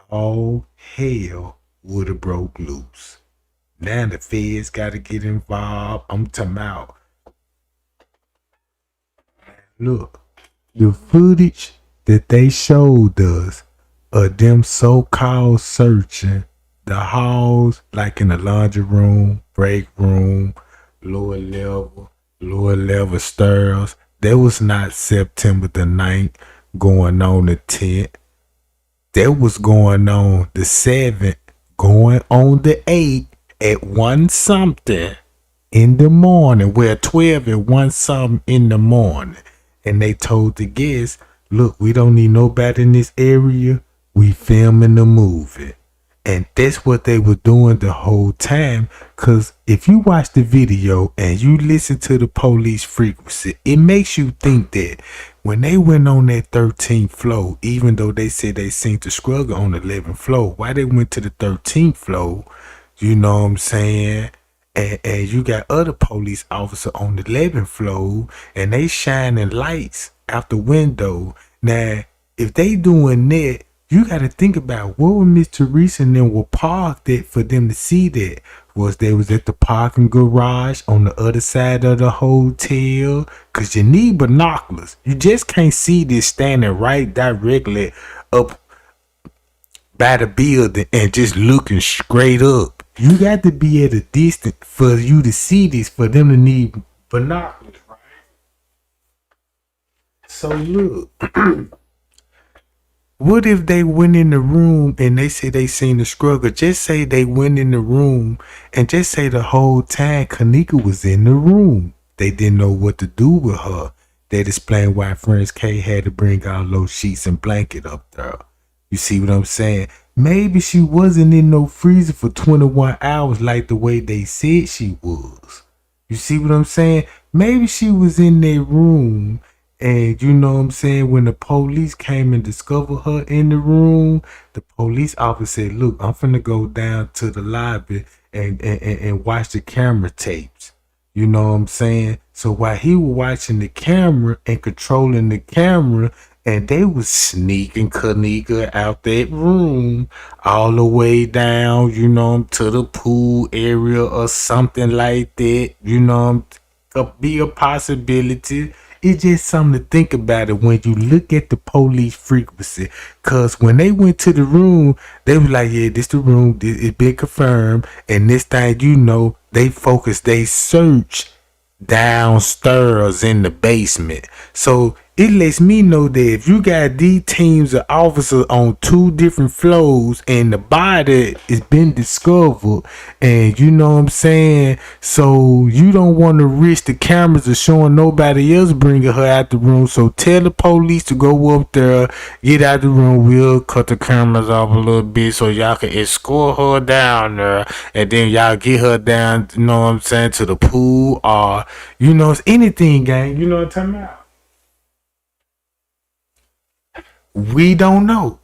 all hell would have broke loose. Now the feds got to get involved. I'm talking about. Look, the footage that they showed us of them so-called searching the halls, like in the laundry room, break room, lower level stairs. That was not September the 9th going on the 10th. That was going on the 7th, going on the 8th at 1 something in the morning. Well, 12 at 1 something in the morning. And they told the guests, look, we don't need nobody in this area. We filming the movie. And that's what they were doing the whole time. Because if you watch the video and you listen to the police frequency, it makes you think that when they went on that 13th floor, even though they said they seen the struggle on the 11th floor, why they went to the 13th floor, you know what I'm saying? And you got other police officer on the 11th floor, and they shining lights out the window. Now, if they doing that, you got to think about what was Miss Teresa and them were parked at for them to see that. Was they was at the parking garage on the other side of the hotel? Because you need binoculars. You just can't see this standing right directly up by the building and just looking straight up. You got to be at a distance for you to see this, for them to need binoculars, right? So look, what if they went in the room and they say they seen the struggle? Just say they went in the room and just say the whole time Kenneka was in the room. They didn't know what to do with her. That explained why Friends K had to bring out those sheets and blanket up there. You see what I'm saying? Maybe she wasn't in no freezer for 21 hours like the way they said she was. You see what I'm saying? Maybe she was in that room and you know what I'm saying, when the police came and discovered her in the room, the police officer said, look, I'm finna go down to the lobby and watch the camera tapes. You know what I'm saying? So while he was watching the camera and controlling the camera and they was sneaking Kenneka out that room all the way down, to the pool area or something like that, could be a possibility. It's just something to think about it when you look at the police frequency. Cause when they went to the room, they was like, yeah, this the room, it's been confirmed. And this thing, they focused, they search downstairs in the basement. So it lets me know that if you got these teams of officers on 2 different floors and the body has been discovered, and so you don't want to risk the cameras of showing nobody else bringing her out the room. So tell the police to go up there, get out the room. We'll cut the cameras off a little bit so y'all can escort her down there, and then y'all get her down, to the pool, or it's anything, gang. You know what I'm talking about? We don't know,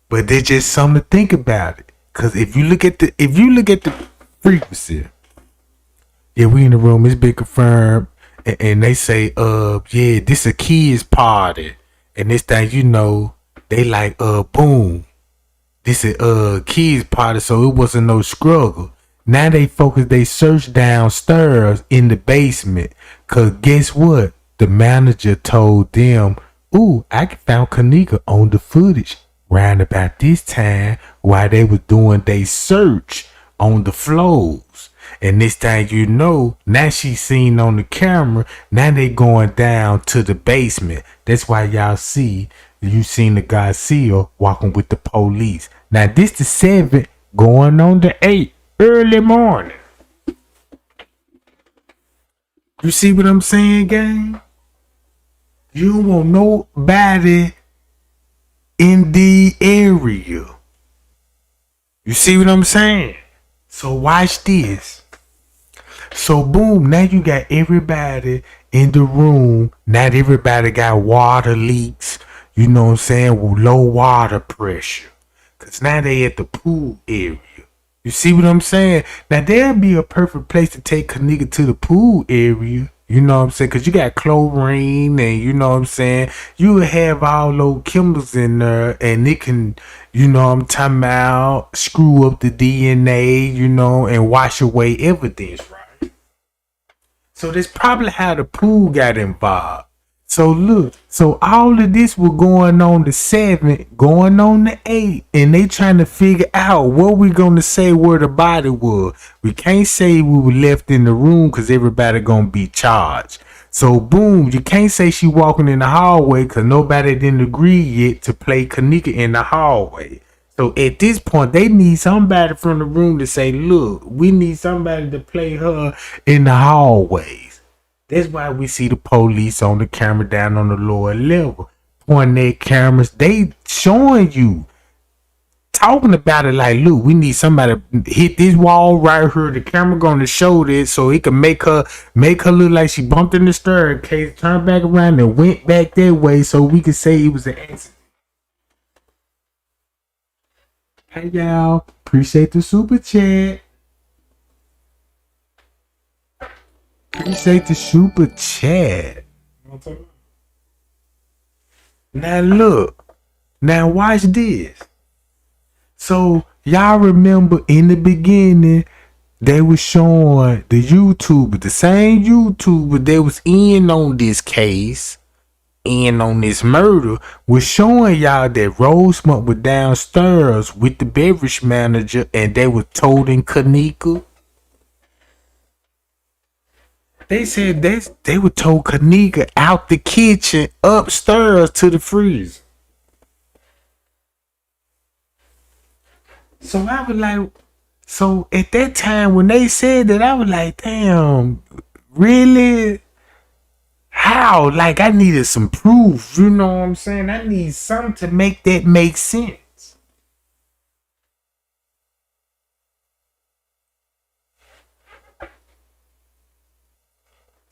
but there's just something to think about it. Cause if you look at the frequency, yeah, we in the room, it's been confirmed, and they say, yeah, this a kids party, and this thing, they like, boom, this is kids party, so it wasn't no struggle. Now they search downstairs in the basement, cause guess what? The manager told them, ooh, I found Kenneka on the footage round about this time while they was doing they search on the floors. And this time, now she's seen on the camera. Now they going down to the basement. That's why you seen the Garcia walking with the police. Now this the 7th going on the 8th early morning. You see what I'm saying, gang? You don't want nobody in the area. You see what I'm saying? So watch this. So boom, now you got everybody in the room. Not everybody got water leaks. You know what I'm saying? With low water pressure. Cause now they at the pool area. You see what I'm saying? Now there'll be a perfect place to take Kenneka to the pool area. You know what I'm saying? Because you got chlorine and you know what I'm saying? You have all those chemicals in there and it can, I'm talking about, screw up the DNA, and wash away evidence, right? So that's probably how the pool got involved. So look, so all of this was going on the 7th, going on the 8th, and they trying to figure out what we gonna say where the body was. We can't say we were left in the room because everybody gonna be charged. So boom, you can't say she walking in the hallway because nobody didn't agree yet to play Kenneka in the hallway. So at this point, they need somebody from the room to say, look, we need somebody to play her in the hallways. That's why we see the police on the camera down on the lower level, pointing their cameras. They showing you, talking about it like, look, we need somebody to hit this wall right here. The camera gonna show this so it can make her look like she bumped in the staircase, turned back around and went back that way so we can say it was an accident. Hey y'all, appreciate the super chat. Appreciate the super chat. Now look. Now watch this. So y'all remember in the beginning they was showing the YouTuber, the same YouTuber that was in on this case, in on this murder, was showing y'all that Rosemont was downstairs with the beverage manager and they were toting Kenneka. They said they were told Kenneka out the kitchen upstairs to the freezer. So I was like, so at that time when they said that, I was like, damn, really? How? Like I needed some proof, you know what I'm saying? I need something to make that make sense.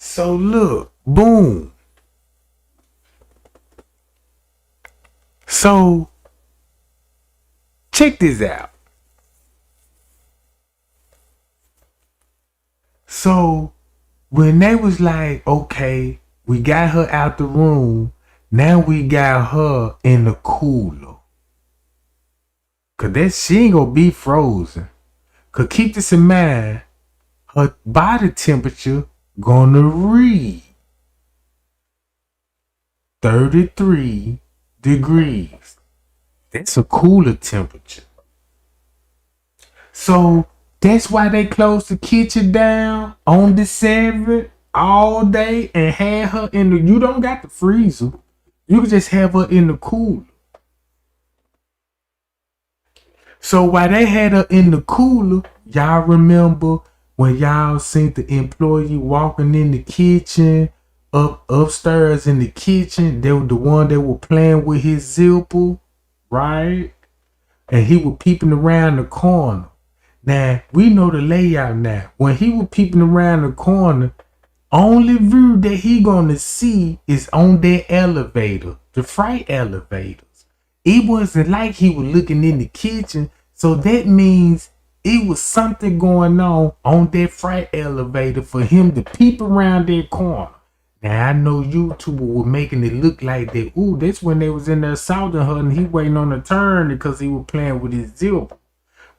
So look, boom. So check this out. So when they was like, okay, we got her out the room, Now we got her in the cooler. Cause that she ain't gonna be frozen. Cause keep this in mind, her body temperature gonna read 33 degrees. That's a cooler temperature. So that's why they closed the kitchen down on the 7th all day and had her in the, you don't got the freezer. You can just have her in the cooler. So while they had her in the cooler, y'all remember when y'all seen the employee walking in the kitchen, upstairs in the kitchen, they were the one that were playing with his zipper, right? And he was peeping around the corner. Now, we know the layout now. When he was peeping around the corner, only view that he gonna see is on that elevator, the freight elevators. It wasn't like he was looking in the kitchen, so that means it was something going on that freight elevator for him to peep around that corner. Now, I know YouTuber were making it look like that. Ooh, that's when they was in there assaulting her and he waiting on a turn because he was playing with his zipper.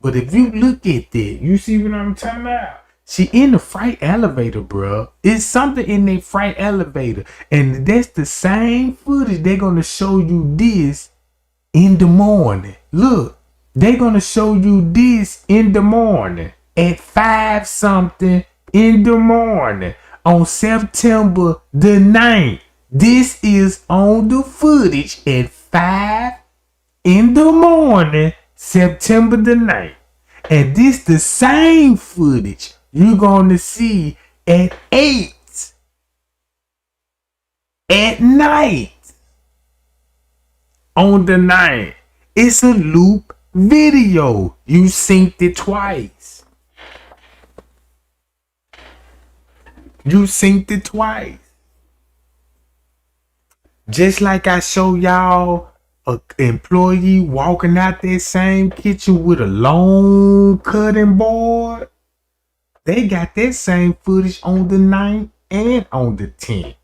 But if you look at that, you see what I'm talking about? She in the freight elevator, bro. It's something in that freight elevator. And that's the same footage they're going to show you this in the morning. Look, they're going to show you this in the morning at 5 something in the morning on September the 9th. This is on the footage at 5 in the morning, September the 9th. And this the same footage you're going to see at 8 at night on the 9th. It's a loop video. You synced it twice. You synced it twice. Just like I show y'all an employee walking out that same kitchen with a long cutting board. They got that same footage on the 9th and on the 10th.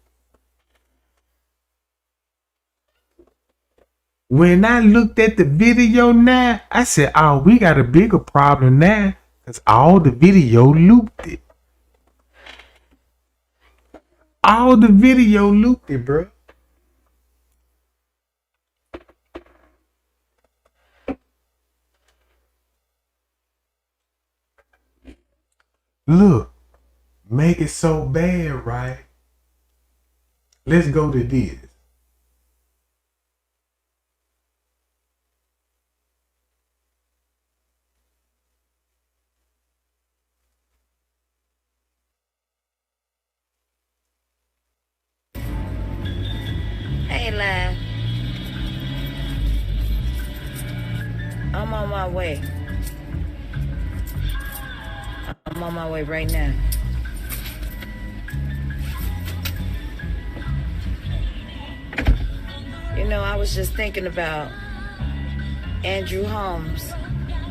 When I looked at the video now, I said, oh, we got a bigger problem now because all the video looped it. All the video looped it, bro. Look, make it so bad, right? Let's go to this. Hey, Live. I'm on my way. I'm on my way right now. You know, I was just thinking about Andrew Holmes.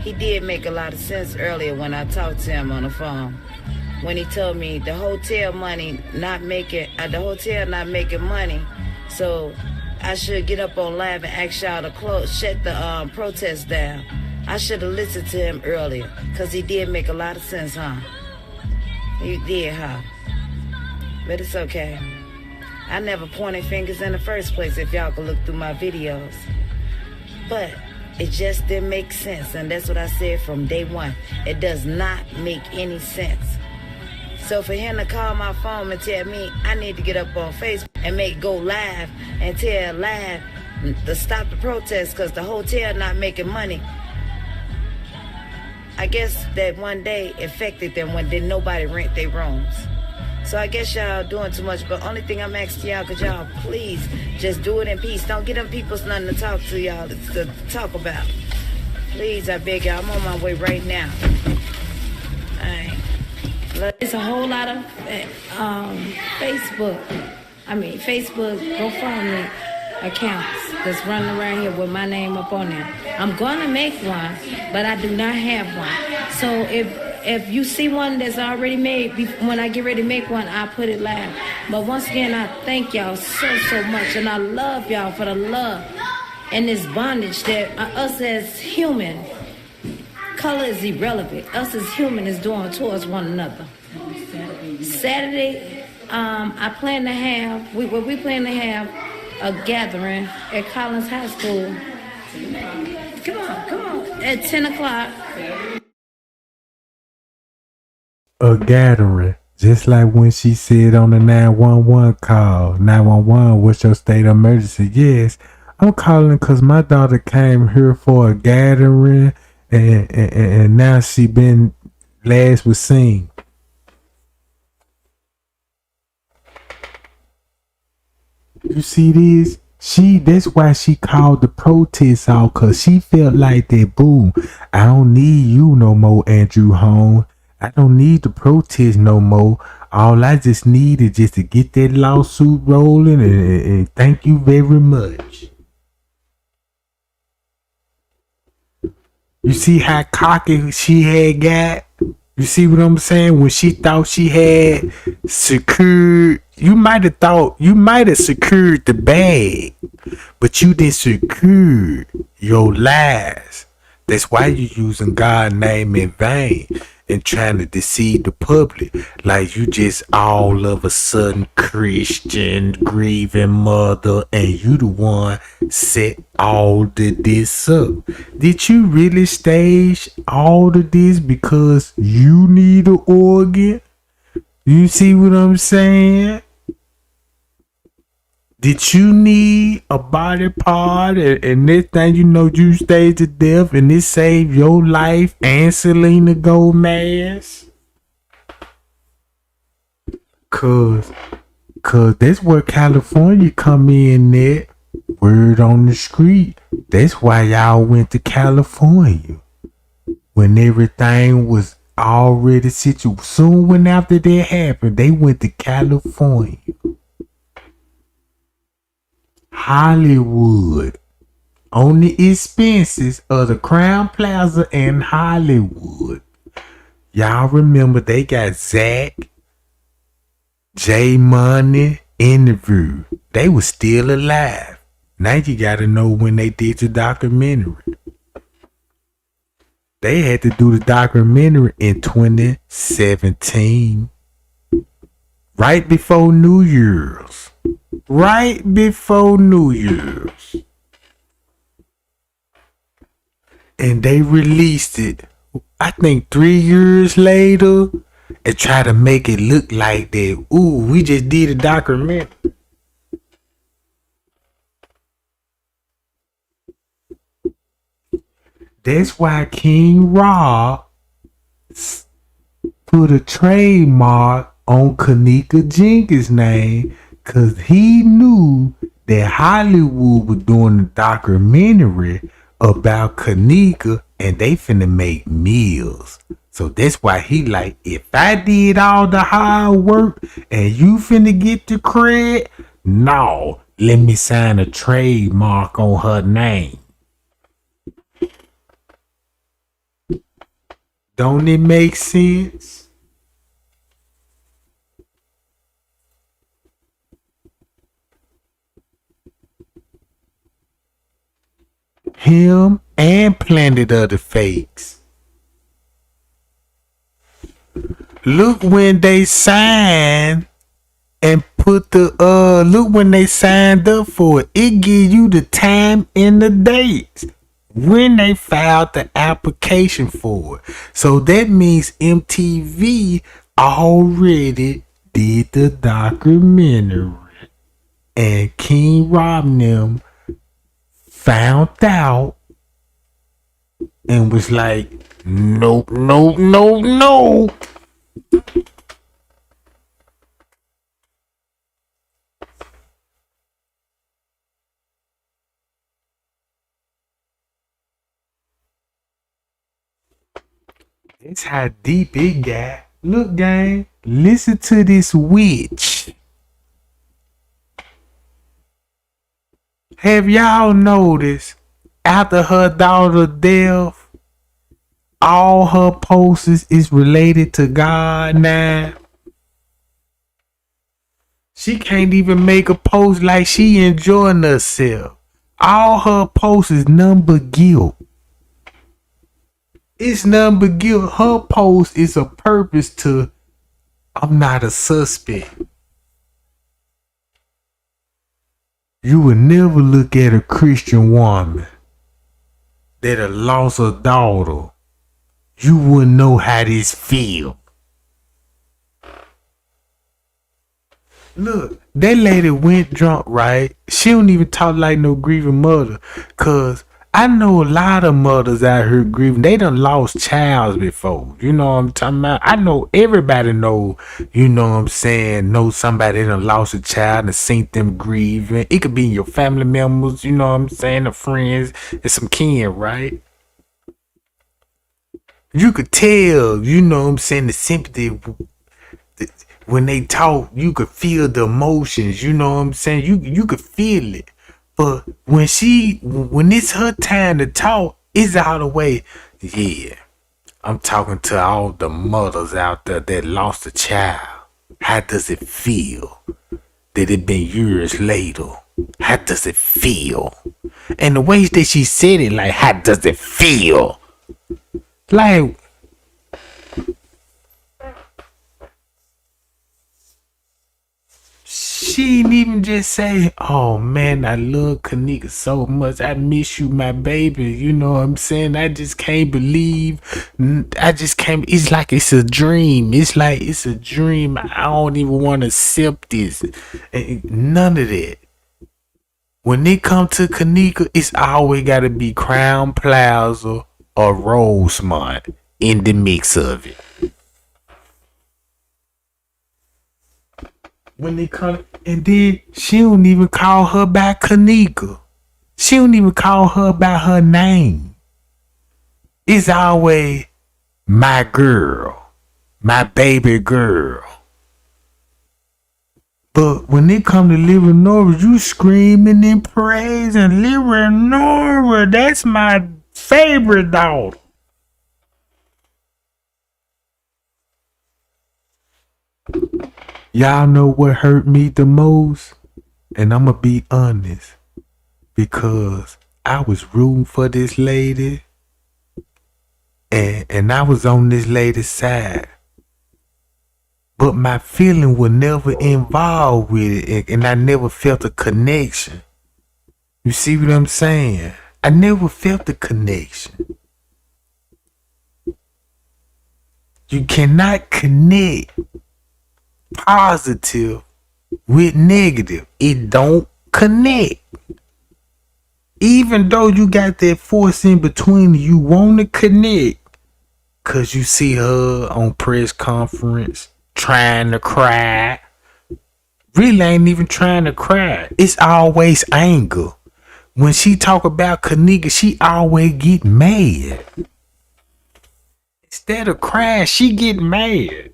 He did make a lot of sense earlier when I talked to him on the phone. When he told me the hotel not making money, so I should get up on Live and ask y'all to shut the protest down. I should have listened to him earlier, because he did make a lot of sense, huh? He did, huh? But it's okay. I never pointed fingers in the first place, if y'all could look through my videos. But it just didn't make sense, and that's what I said from day one. It does not make any sense. So for him to call my phone and tell me I need to get up on Facebook and go live and tell Live to stop the protest because the hotel not making money, I guess that one day affected them when didn't nobody rent their rooms. So I guess y'all doing too much, but only thing I'm asking y'all, could y'all please just do it in peace. Don't get them people's nothing to talk to y'all, to talk about. Please, I beg y'all, I'm on my way right now. It's a whole lot of Facebook GoFundMe accounts that's running around here with my name up on there. I'm gonna make one, but I do not have one. So if you see one that's already made, when I get ready to make one, I'll put it live. But once again, I thank y'all so much, and I love y'all for the love and this bondage that us as human, color is irrelevant. Us as human is doing towards one another. Saturday, I plan to have, we plan to have a gathering at Collins High School. Come on, at 10 o'clock. A gathering. Just like when she said on the 911 call, 911, what's your state of emergency? Yes, I'm calling because my daughter came here for a gathering and now she been last was seen. You see this? That's why she called the protest out, cause she felt like that. Boom, I don't need you no more, Andrew Holmes. I don't need the protest no more. All I just need is just to get that lawsuit rolling, and thank you very much. You see how cocky she had got? You see what I'm saying? When she thought she had secured, you might have secured the bag, but you didn't secure your lies. That's why you're using God's name in vain and trying to deceive the public. Like you just all of a sudden Christian, grieving mother, and you the one set all of this up. Did you really stage all of this because you need an organ? You see what I'm saying? Did you need a body part and this thing, you know, you stayed to death and it saved your life and Selena Gomez? Cause that's where California come in at. Word on the street. That's why y'all went to California. When everything was already situated. Soon when after that happened, they went to California. Hollywood. On the expenses of the Crown Plaza in Hollywood. Y'all remember they got Zach, J Money interview. They were still alive. Now you gotta know when they did the documentary. They had to do the documentary in 2017. Right before New Year's. Right before New Year's. And they released it, I think 3 years later, and try to make it look like that. Ooh, we just did a documentary. That's why King Rob put a trademark on Kenneka Jenkins' name, because he knew that Hollywood was doing a documentary about Kenneka and they finna make meals. So that's why he like, if I did all the hard work and you finna get the credit, no, let me sign a trademark on her name. Don't it make sense? Him and Planet of the Fakes. Look when they signed and put the look when they signed up for it. It give you the time and the dates when they filed the application for it. So that means MTV already did the documentary, and King Rob and them found out and was like, nope, nope, nope, no. That's how deep it got. Look, gang, listen to this witch. Have y'all noticed after her daughter's death, all her posts is related to God now. She can't even make a post like she enjoying herself. All her posts is none but guilt. It's none but guilt. Her post is a purpose to, I'm not a suspect. You would never look at a Christian woman that had lost her daughter. You wouldn't know how this feel. Look, that lady went drunk, right? She don't even talk like no grieving mother. Cause I know a lot of mothers out here grieving. They done lost childs before. You know what I'm talking about? I know everybody know, you know what I'm saying, know somebody that done lost a child and seen them grieving. It could be your family members, you know what I'm saying, the friends and some kin, right? You could tell, you know what I'm saying, the sympathy. When they talk, you could feel the emotions, you know what I'm saying? You could feel it. But when it's her time to talk, it's all the way. Yeah, I'm talking to all the mothers out there that lost a child. How does it feel that it been years later? How does it feel? And the way that she said it, like, how does it feel? Like, she didn't even just say, oh man, I love Kenneka so much. I miss you, my baby. You know what I'm saying? I just can't believe. It's like it's a dream. It's like it's a dream. I don't even want to accept this. None of that. When it come to Kenneka, it's always got to be Crown Plaza or Rosemont in the mix of it. When they come, and then she don't even call her by Kenneka. She don't even call her by her name. It's always my girl, my baby girl. But when they come to Little Nora, you screaming and praising Little Nora. That's my favorite daughter. Y'all know what hurt me the most? And I'm going to be honest. Because I was rooting for this lady. And I was on this lady's side. But my feeling was never involved with it. And I never felt a connection. You see what I'm saying? I never felt the connection. You cannot connect positive with negative. It don't connect. Even though you got that force in between, you want to connect. Cause you see her on press conference trying to cry. Really ain't even trying to cry. It's always anger. When she talk about Kenneka, she always get mad. Instead of crying, she get mad.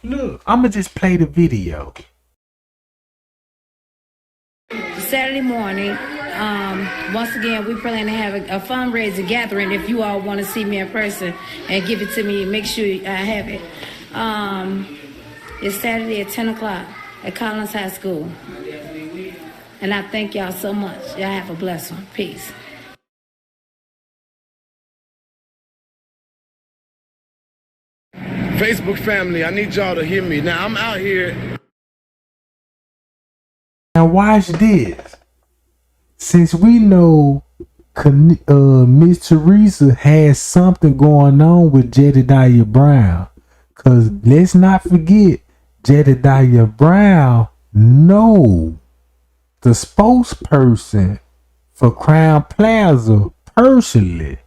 Look, I'ma just play the video. Saturday morning, once again, we plan to have a fundraiser gathering. If you all want to see me in person and give it to me, make sure I have it. It's Saturday at 10 o'clock at Collins High School. And I thank y'all so much. Y'all have a blessed one. Peace. Facebook family, I need y'all to hear me. Now, I'm out here. Now watch this. Since we know Miss Teresa has something going on with Jedediah Brown. Because let's not forget, Jedediah Brown know the spokesperson for Crown Plaza personally.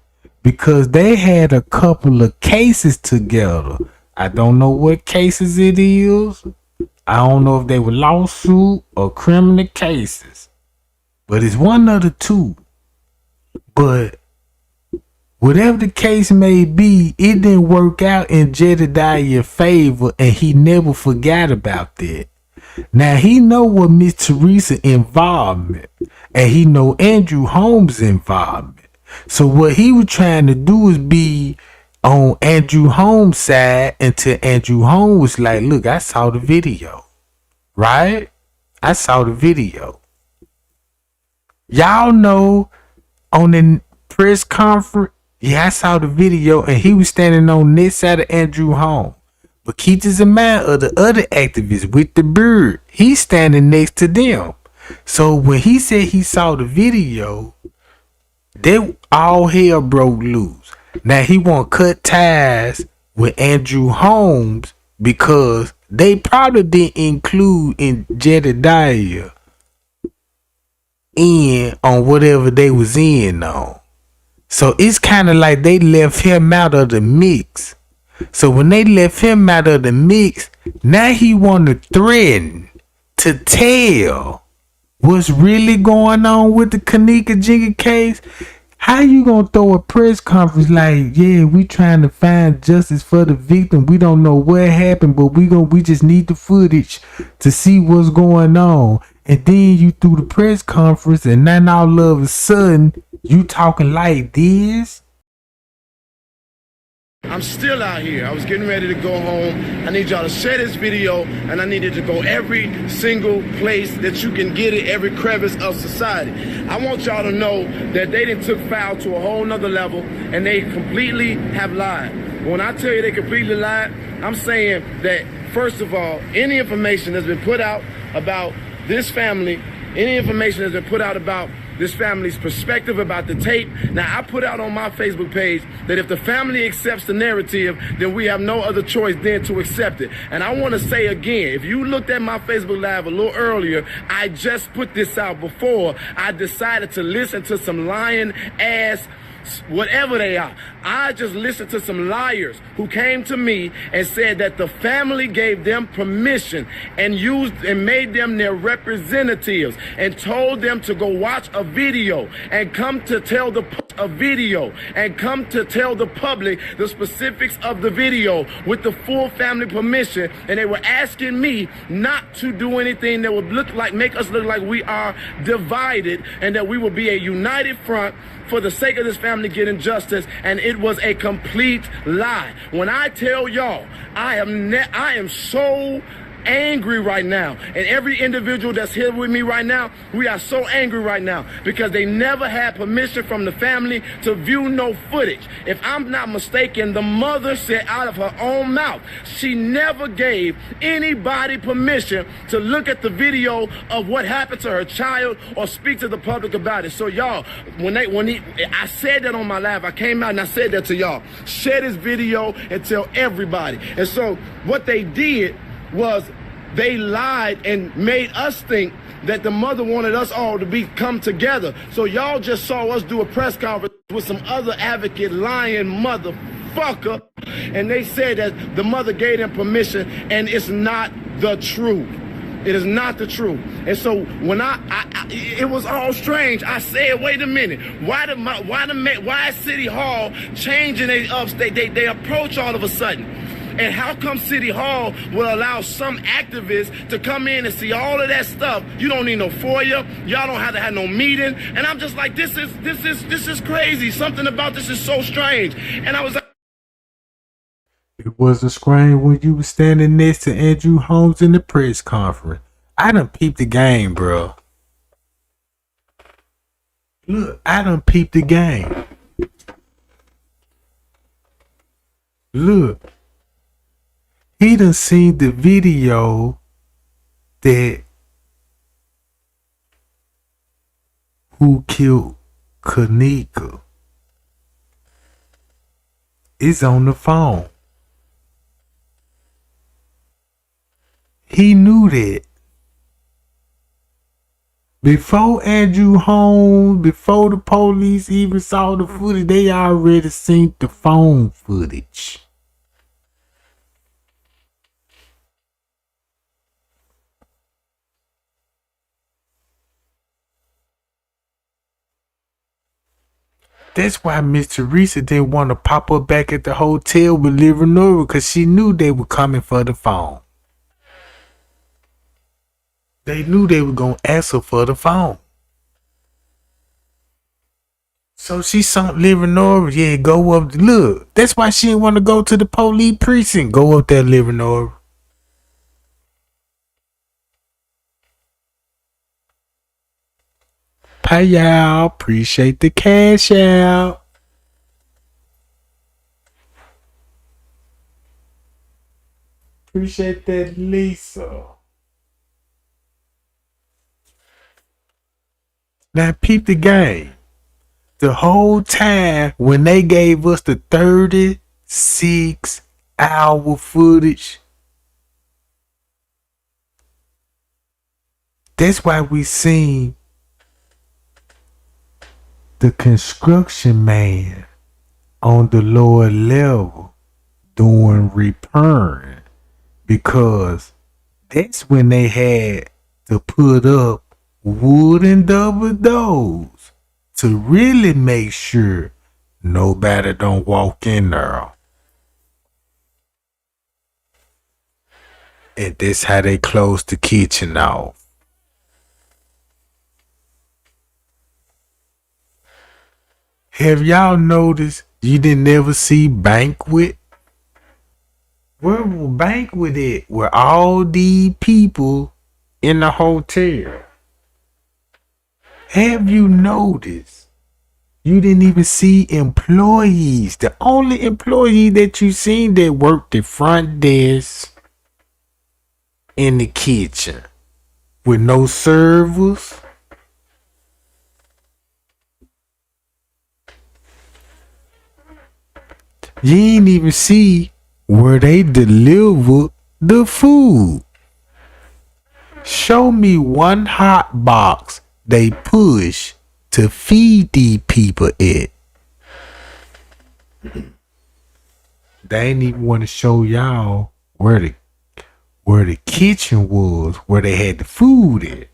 Because they had a couple of cases together. I don't know what cases it is. I don't know if they were lawsuit or criminal cases. But it's one of the two. But whatever the case may be, it didn't work out in Jedediah's favor, and he never forgot about that. Now he know what Miss Teresa involvement, and he know Andrew Holmes' involvement. So what he was trying to do is be on Andrew Holmes' side until Andrew Holmes was like, look, I saw the video. Right? I saw the video. Y'all know on the press conference, yeah, I saw the video, and he was standing on this side of Andrew Holmes. But keep this in mind of the other activists with the beard. He's standing next to them. So when he said he saw the video, they all hell broke loose. Now he won't cut ties with Andrew Holmes because they probably didn't include in Jedediah in on whatever they was in on. So it's kind of like they left him out of the mix. So when they left him out of the mix, now he want to threaten to tell what's really going on with the Kenneka Jenkins case. How you gonna throw a press conference like, yeah, we trying to find justice for the victim. We don't know what happened, but we just need the footage to see what's going on. And then you threw the press conference, and then all of a sudden you talking like this. I'm still out here. I was getting ready to go home. I need y'all to share this video, and I need it to go every single place that you can get it, every crevice of society. I want y'all to know that they done took foul to a whole nother level, and they completely have lied. When I tell you they completely lied, I'm saying that, first of all, any information that's been put out about this family, any information that's been put out about this family's perspective about the tape. Now, I put out on my Facebook page that if the family accepts the narrative, then we have no other choice than to accept it. And I want to say again, if you looked at my Facebook Live a little earlier, I just put this out before I decided to listen to some lying ass whatever they are. I just listened to some liars who came to me and said that the family gave them permission and used and made them their representatives and told them to go watch a video and come to tell the public the specifics of the video with the full family permission. And they were asking me not to do anything that would make us look like we are divided and that we will be a united front for the sake of this family getting justice, and it was a complete lie. When I tell y'all, I am so angry right now, and every individual that's here with me right now, we are so angry right now because they never had permission from the family to view no footage. If I'm not mistaken, the mother said out of her own mouth she never gave anybody permission to look at the video of what happened to her child or speak to the public about it. So y'all, I said that on my live, I came out and I said that to y'all, share this video and tell everybody. And so what they did was they lied and made us think that the mother wanted us all to come together. So y'all just saw us do a press conference with some other advocate lying motherfucker, and they said that the mother gave them permission, and it's not the truth. It is not the truth. And so when it was all strange. I said, wait a minute, why is City Hall changing their approach all of a sudden? And how come City Hall will allow some activists to come in and see all of that stuff? You don't need no FOIA. Y'all don't have to have no meeting. And I'm just like, this is crazy. Something about this is so strange. And I was like, it wasn't strange when you was standing next to Andrew Holmes in the press conference. I done peeped the game, bro. Look, I done peeped the game. Look. He done seen the video that who killed Kenneka is on the phone. He knew that. Before Andrew Holmes, before the police even saw the footage, they already seen the phone footage. That's why Miss Teresa didn't want to pop up back at the hotel with Liv Nora, because she knew they were coming for the phone. They knew they were gonna ask her for the phone. So she sent Leonora, yeah, go up. Look, that's why she didn't want to go to the police precinct. Go up there, Leonora. Pay y'all. Appreciate the cash out. Appreciate that, Lisa. Now peep the game. The whole time when they gave us the 36-hour footage, that's why we seen the construction man on the lower level doing repairing, because that's when they had to put up wooden double doors to really make sure nobody don't walk in there. And that's how they closed the kitchen off. Have y'all noticed you didn't ever see Banquet? Where was Banquet at? Where all these people in the hotel? Have you noticed you didn't even see employees? The only employee that you seen that worked the front desk in the kitchen with no servers. You ain't even see where they deliver the food. Show me one hot box they push to feed these people it. They ain't even want to show y'all where the kitchen was, where they had the food at.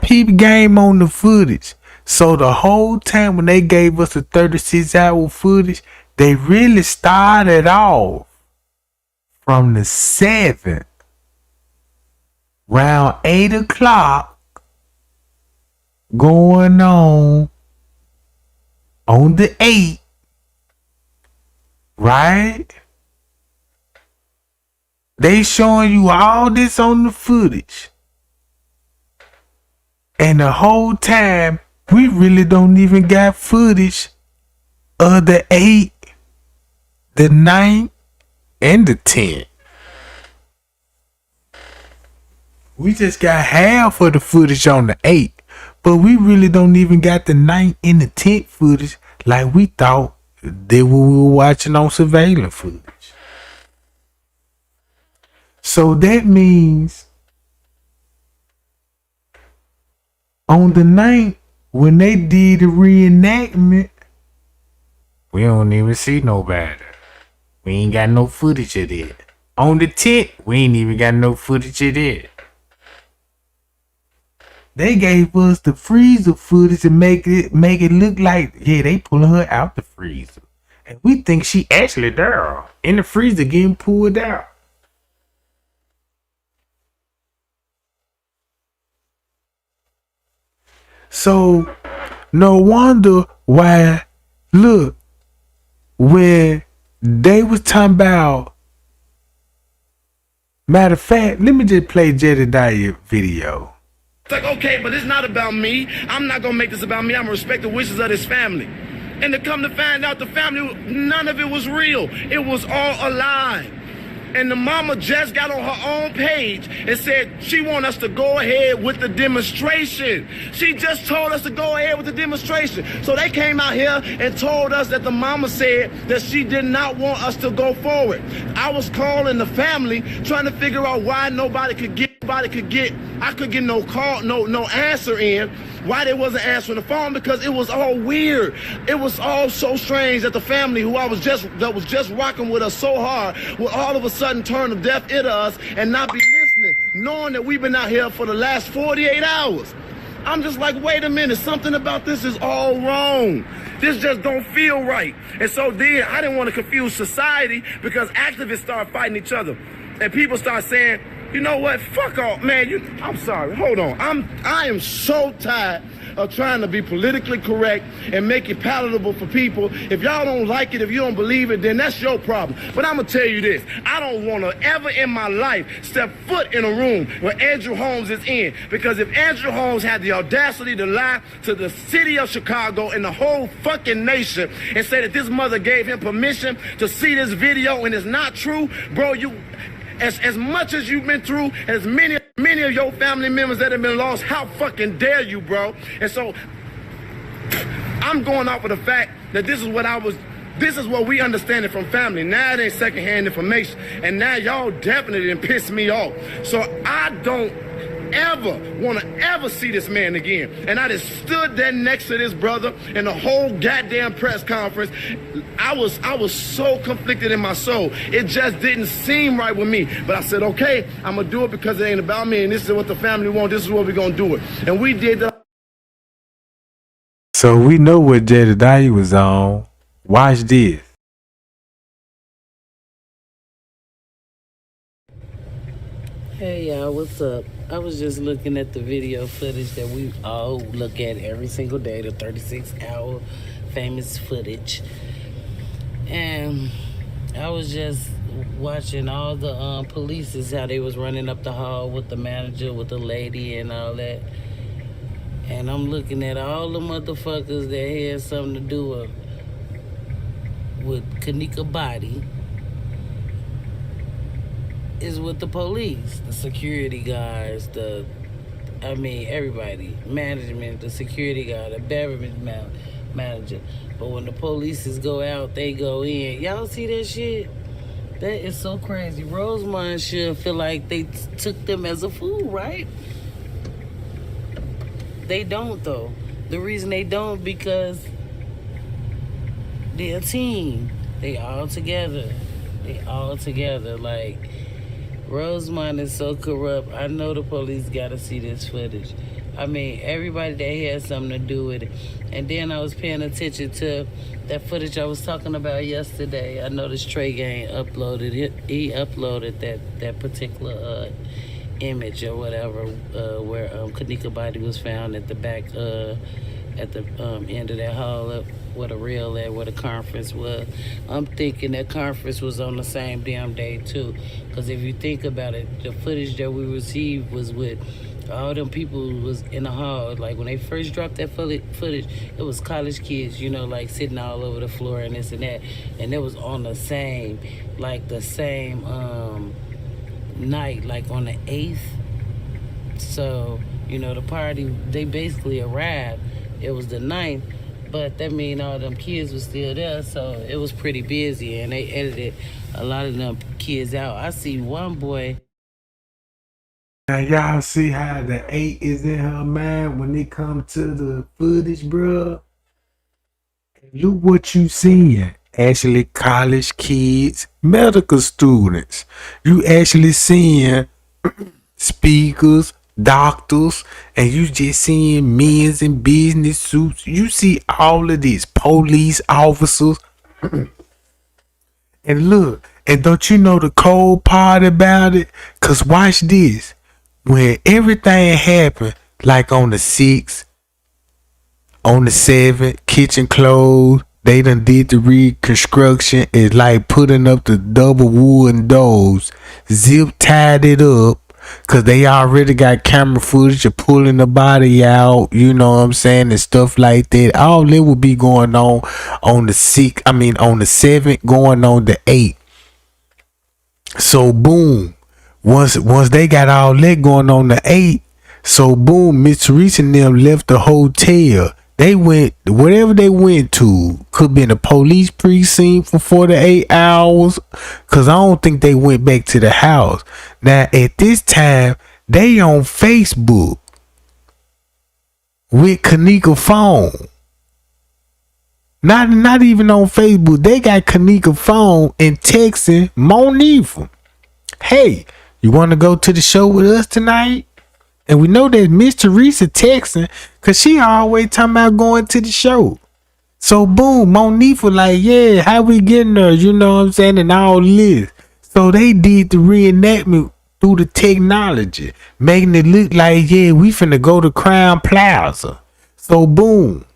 Peep game on the footage. So the whole time when they gave us the 36-hour footage, they really started off from the 7th, around 8 o'clock, going on the 8th, right? They showing you all this on the footage. And the whole time, we really don't even got footage of the 8th, the 9th, and the 10th. We just got half of the footage on the 8th, but we really don't even got the 9th and the 10th footage like we thought that we were watching on surveillance footage. So that means on the 9th, when they did the reenactment, we don't even see nobody. We ain't got no footage of that. On the 10th, we ain't even got no footage of that. They gave us the freezer footage to make it look like, yeah, they pulling her out the freezer. And we think she actually there in the freezer getting pulled out. So, no wonder why, look, where they was talking about, matter of fact, let me just play Jedediah video. It's like, okay, but it's not about me. I'm not going to make this about me. I'm going to respect the wishes of this family. And to come to find out the family, none of it was real. It was all a lie. And the mama just got on her own page and said she want us to go ahead with the demonstration. She just told us to go ahead with the demonstration. So they came out here and told us that the mama said that she did not want us to go forward. I was calling the family trying to figure out why nobody could get, I could get no call, no answer in. Why they wasn't answering the phone, because it was all weird. It was all so strange that the family that was just rocking with us so hard would all of a sudden turn a deaf ear to us and not be listening, knowing that we've been out here for the last 48 hours. I'm just like, wait a minute, something about this is all wrong. This just don't feel right. And so then I didn't want to confuse society because activists start fighting each other. And people start saying, you know what, fuck off, man. I'm sorry, hold on. I am so tired of trying to be politically correct and make it palatable for people. If y'all don't like it, if you don't believe it, then that's your problem. But I'm gonna tell you this, I don't wanna ever in my life step foot in a room where Andrew Holmes is in. Because if Andrew Holmes had the audacity to lie to the city of Chicago and the whole fucking nation and say that this mother gave him permission to see this video and it's not true, bro, as much as you've been through, as many of your family members that have been lost, how fucking dare you, bro? And so I'm going off of the fact that this is what we understand it from family. Now it ain't secondhand information. And now y'all definitely done pissed me off. So I don't ever want to ever see this man again. And I just stood there next to this brother in the whole goddamn press conference. I was so conflicted in my soul. It just didn't seem right with me. But I said, okay, I'm going to do it because it ain't about me. And this is what the family want. This is what we're going to do it. And we did that. So we know what Jedediah was on. Watch this. Hey y'all, what's up? I was just looking at the video footage that we all look at every single day, the 36-hour famous footage. And I was just watching all the polices, how they was running up the hall with the manager, with the lady and all that. And I'm looking at all the motherfuckers that had something to do with Kenneka body is with the police, the security guards, everybody, management, the security guard, the beverage manager. But when the polices go out, they go in. Y'all see that shit? That is so crazy. Rosemont should feel like they took them as a fool, right? They don't, though. The reason they don't, because they're a team. They all together. Like, Rosemont is so corrupt. I know the police gotta see this footage. I mean, everybody that had something to do with it. And then I was paying attention to that footage I was talking about yesterday. I noticed Trey Gang uploaded it. He uploaded that particular image or whatever where Kenneka body was found at the back at the end of that hall where the rail at, where the conference was. I'm thinking that conference was on the same damn day too, because if you think about it, the footage that we received was with all them people who was in the hall. Like when they first dropped that footage, it was college kids, you know, like sitting all over the floor and this and that, and it was on the same night, like on the 8th. So, you know, the party, they basically arrived. It was the 9th, but that mean all them kids was still there, so it was pretty busy, and they edited a lot of them kids out. I see one boy. Now y'all see how the 8 is in her mind when it comes to the footage, bruh. Look what you seeing. Actually, college kids, medical students. You actually seeing speakers, doctors, and you just seeing men's in business suits. You see all of these police officers. And look, and don't you know the cold part about it? Cause watch this. When everything happened, like on the 6th, on the 7th, kitchen closed, they done did the reconstruction. It's like putting up the double wooden doors, zip tied it up, cause they already got camera footage of pulling the body out, you know what I'm saying, and stuff like that. All that would be going on the 6th, on the 7th, going on the 8th. So boom, once they got all that going on the 8th, so boom, Miss Teresa and them left the hotel. They went, whatever they went to, could be in a police precinct for 48 hours, because I don't think they went back to the house. Now, at this time, they on Facebook with Kenneka phone. Not even on Facebook. They got Kenneka phone and texting Monifa. Hey, you want to go to the show with us tonight? And we know that Miss Teresa texting because she always talking about going to the show. So boom, Monique was like, yeah, how we getting there? You know what I'm saying? And all this. So they did the reenactment through the technology, making it look like, yeah, we finna go to Crown Plaza. So boom.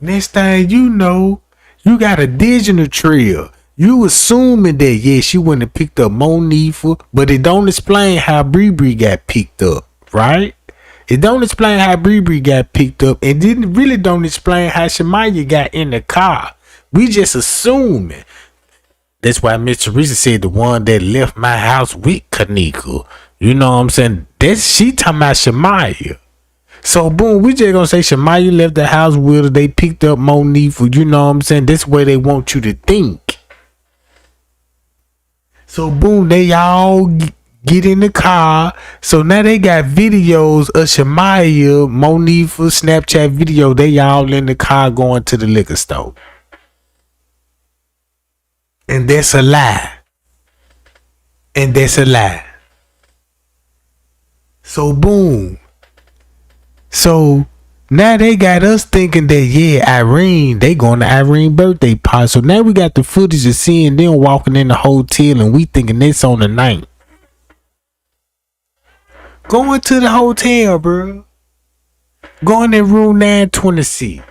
Next thing you know, you got a digital trail. You assuming that, yeah, she wouldn't have picked up Monifa, but it don't explain how Bree got picked up, right? It don't explain how Bree got picked up, and didn't really don't explain how Shamaya got in the car. We just assuming. That's why Miss Teresa said the one that left my house with Kenneka. You know what I'm saying? That's she talking about Shamaya. So boom, we just gonna say Shamaya left the house with her. They picked up Monifa. You know what I'm saying? That's where they want you to think. So boom, they all get in the car. So now they got videos of Shamaya, Monifa, Snapchat video. They all in the car going to the liquor store. And that's a lie. And that's a lie. So boom. So now they got us thinking that, yeah, Irene, they going to Irene's birthday party. So now we got the footage of seeing them walking in the hotel and we thinking it's on the night. Going to the hotel, bro. Going in room 926.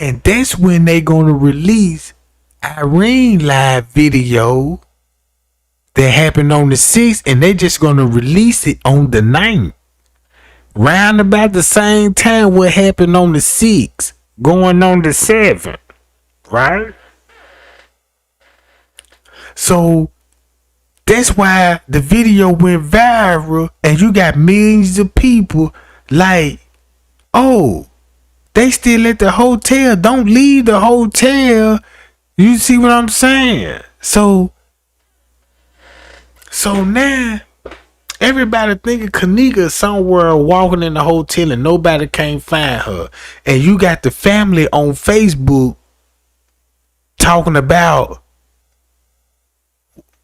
And that's when they going to release Irene live video that happened on the 6th, and they just going to release it on the 9th. Round about the same time what happened on the 6th, going on the 7th, right? So that's why the video went viral, and you got millions of people like, oh, they still at the hotel. Don't leave the hotel. You see what I'm saying? So now everybody thinking Kenneka somewhere walking in the hotel and nobody can't find her. And you got the family on Facebook talking about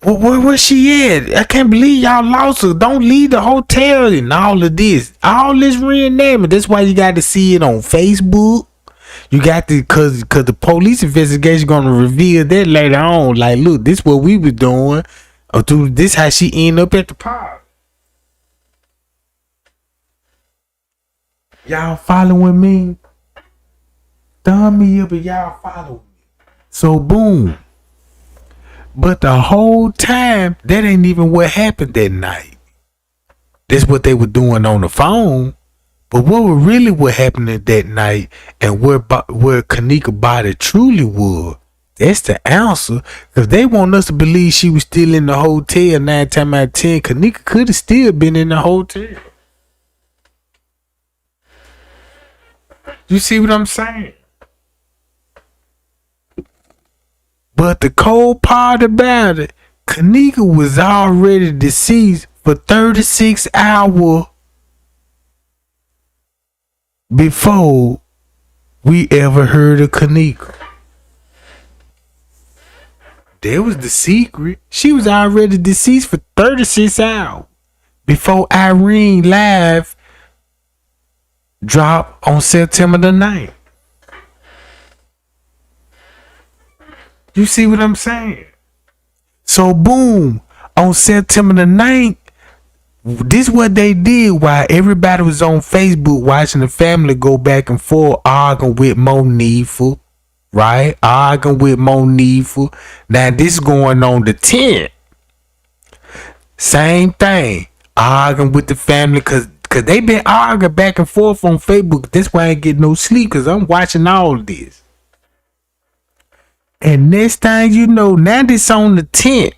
where she at? I can't believe y'all lost her. Don't leave the hotel and all of this. All this reenactment. That's why you got to see it on Facebook. You got to, cause the police investigation gonna reveal that later on. Like, look, this what we was doing. Or dude, this how she end up at the park. Y'all following me? Thumb me up and y'all follow me. So boom. But the whole time, that ain't even what happened that night. That's what they were doing on the phone. But what happened that night and where Kenneka body truly was, that's the answer. Because they want us to believe she was still in the hotel 9 times out of 10. Kenneka could have still been in the hotel. You see what I'm saying? But the cold part about it, Kenneka was already deceased for 36 hours before we ever heard of Kenneka. That was the secret. She was already deceased for 36 hours before Irene live dropped on September the 9th. You see what I'm saying? So boom, on September the 9th, this what they did while everybody was on Facebook watching the family go back and forth arguing with Monifa, right? Arguing with Monifa. Now this is going on the 10th. Same thing. Arguing with the family because they been arguing back and forth on Facebook. That's why I ain't get no sleep because I'm watching all of this. And next thing you know, now this on the 10th.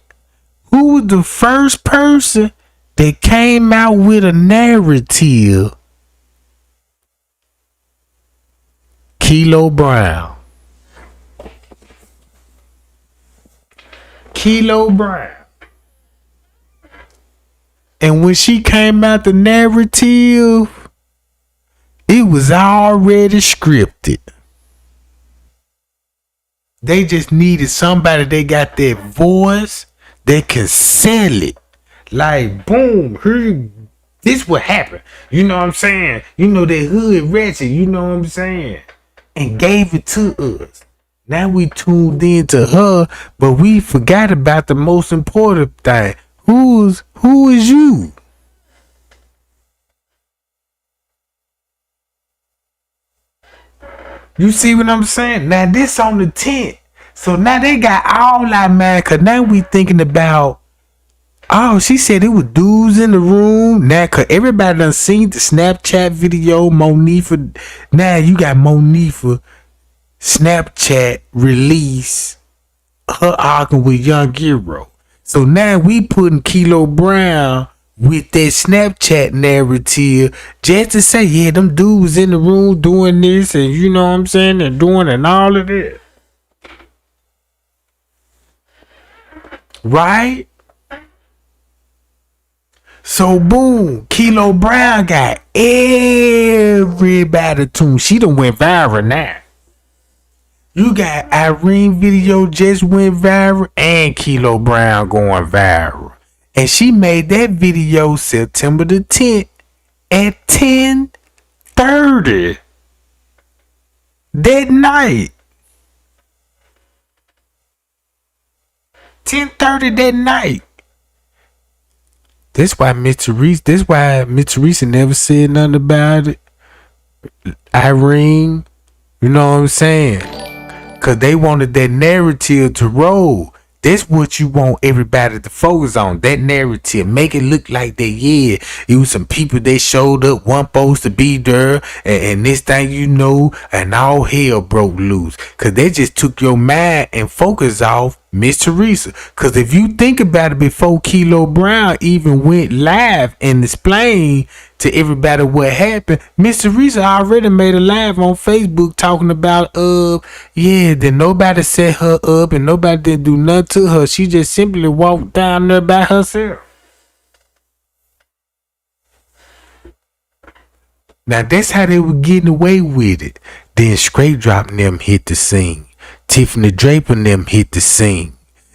Who was the first person that came out with a narrative? Kilo Brown. Kilo Brown. And when she came out the narrative, it was already scripted. They just needed somebody that got that voice that can sell it. Like, boom, here, This what happened. You know what I'm saying? You know that hood ratchet. You know what I'm saying? And gave it to us. Now we tuned in to her, but we forgot about the most important thing. Who is you? You see what I'm saying? Now this on the 10th. So now they got all our mind, cause now we thinking about, oh, she said it was dudes in the room. Now, cause everybody done seen the Snapchat video, Monifa. Now you got Monifa Snapchat release her arguing with Young Hero. So now we putting Kilo Brown with that Snapchat narrative just to say, yeah, them dudes in the room doing this, and you know what I'm saying, and doing and all of that. Right? So boom, Kilo Brown got everybody tuned. She done went viral now. You got Irene video just went viral and Kilo Brown going viral. And she made that video September the 10th at 10:30 that night. 10:30 that night. That's why Miss Teresa never said nothing about it. Irene, you know what I'm saying? Cause they wanted that narrative to roll. That's what you want everybody to focus on. That narrative. Make it look like that, yeah, it was some people that showed up, one supposed to be there, and this thing you know, and all hell broke loose. Cause they just took your mind and focus off Miss Teresa. Cause if you think about it, before Kilo Brown even went live and explained to everybody what happened, Miss Teresa already made a live on Facebook talking about yeah, that nobody set her up and nobody didn't do nothing to her. She just simply walked down there by herself. Now that's how they were getting away with it. Then Straight Drop and them hit the scene. Tiffany Draper and them hit the scene.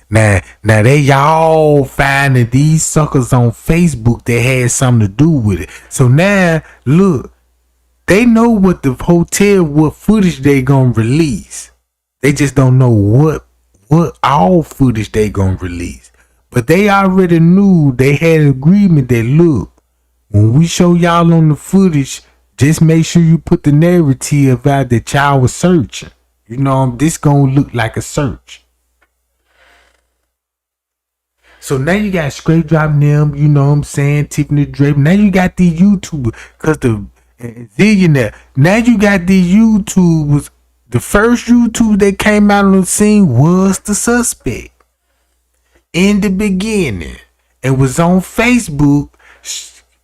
Now they y'all finding these suckers on Facebook that had something to do with it. So now look, they know what the hotel, what footage they gonna release. They just don't know what all footage they gonna release. But they already knew, they had an agreement that look, when we show y'all on the footage, just make sure you put the narrative out that y'all was searching. You know, this gonna look like a search. So now you got Straight Drop them, you know what I'm saying, Tiffany Draper. Now you got the YouTubers, cause the zillionaire. Now you got the YouTubers. The first YouTube that came out on the scene was The Suspect. In the beginning, and was on Facebook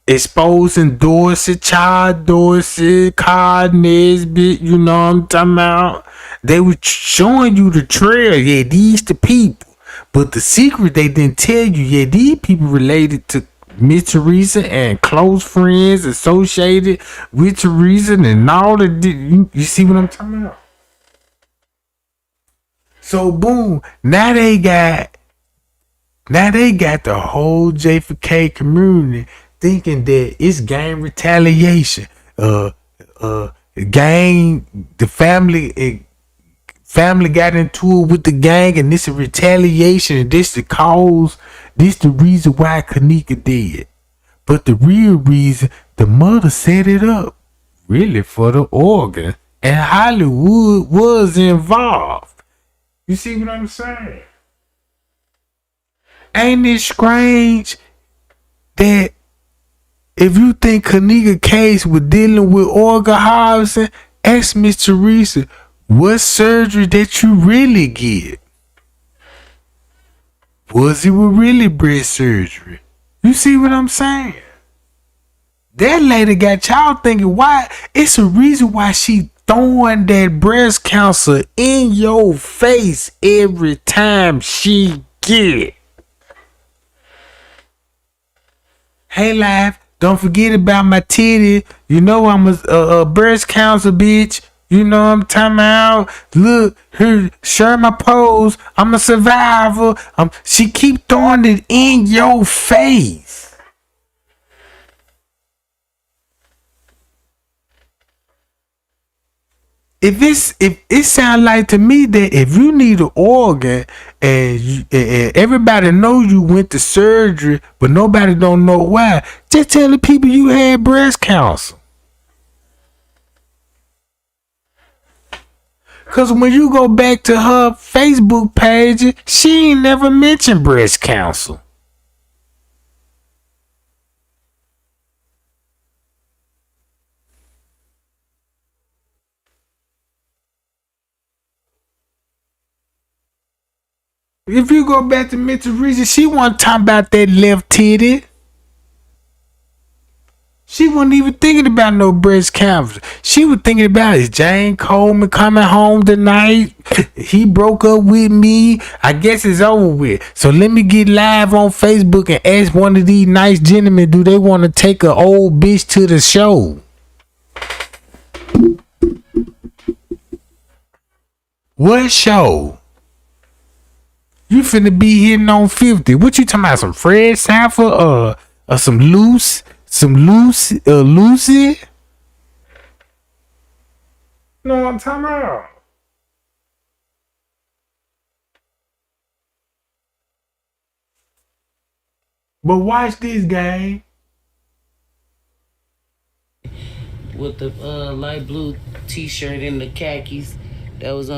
exposing Dorsey, Child Dorsey, Card Nesbitt, you know what I'm talking about. They were showing you the trail. Yeah, these the people. But the secret they didn't tell you, yeah, these people related to Miss Teresa and close friends associated with Teresa and all the, you see what I'm talking about? So boom, now they got the whole J4K community thinking that it's gang retaliation. Gang, the family got into it with the gang, and this is retaliation, and this the cause, this the reason why Kenneka did. But the real reason, the mother set it up really for the organ, and Hollywood was involved. You see what I'm saying? Ain't it strange that if you think Kenneka case was dealing with organ harvesting, ask Miss Teresa, what surgery that you really get? Was it really breast surgery? You see what I'm saying? That lady got y'all thinking, why? It's a reason why she throwing that breast cancer in your face every time she get it. Hey, live, don't forget about my titty. You know I'm a breast cancer bitch. You know I'm talking about. Look, here, share my pose. I'm a survivor. She keep throwing it in your face. if it sounds like to me that if you need an organ and everybody know you went to surgery, but nobody don't know why, just tell the people you had breast cancer. Cause when you go back to her Facebook page, she ain't never mentioned breast cancer. If you go back to Miss Teresa, she wasn't talking about that left titty. She wasn't even thinking about no breast cancer. She was thinking about, is Jane Coleman coming home tonight? He broke up with me. I guess it's over with. So let me get live on Facebook and ask one of these nice gentlemen, do they want to take an old bitch to the show? What show? You finna be hitting on 50. What you talking about? Some Fred Sanford or some Lucy? Lucy? No, I'm talking about. But watch this, gang. With the light blue t-shirt and the khakis that was on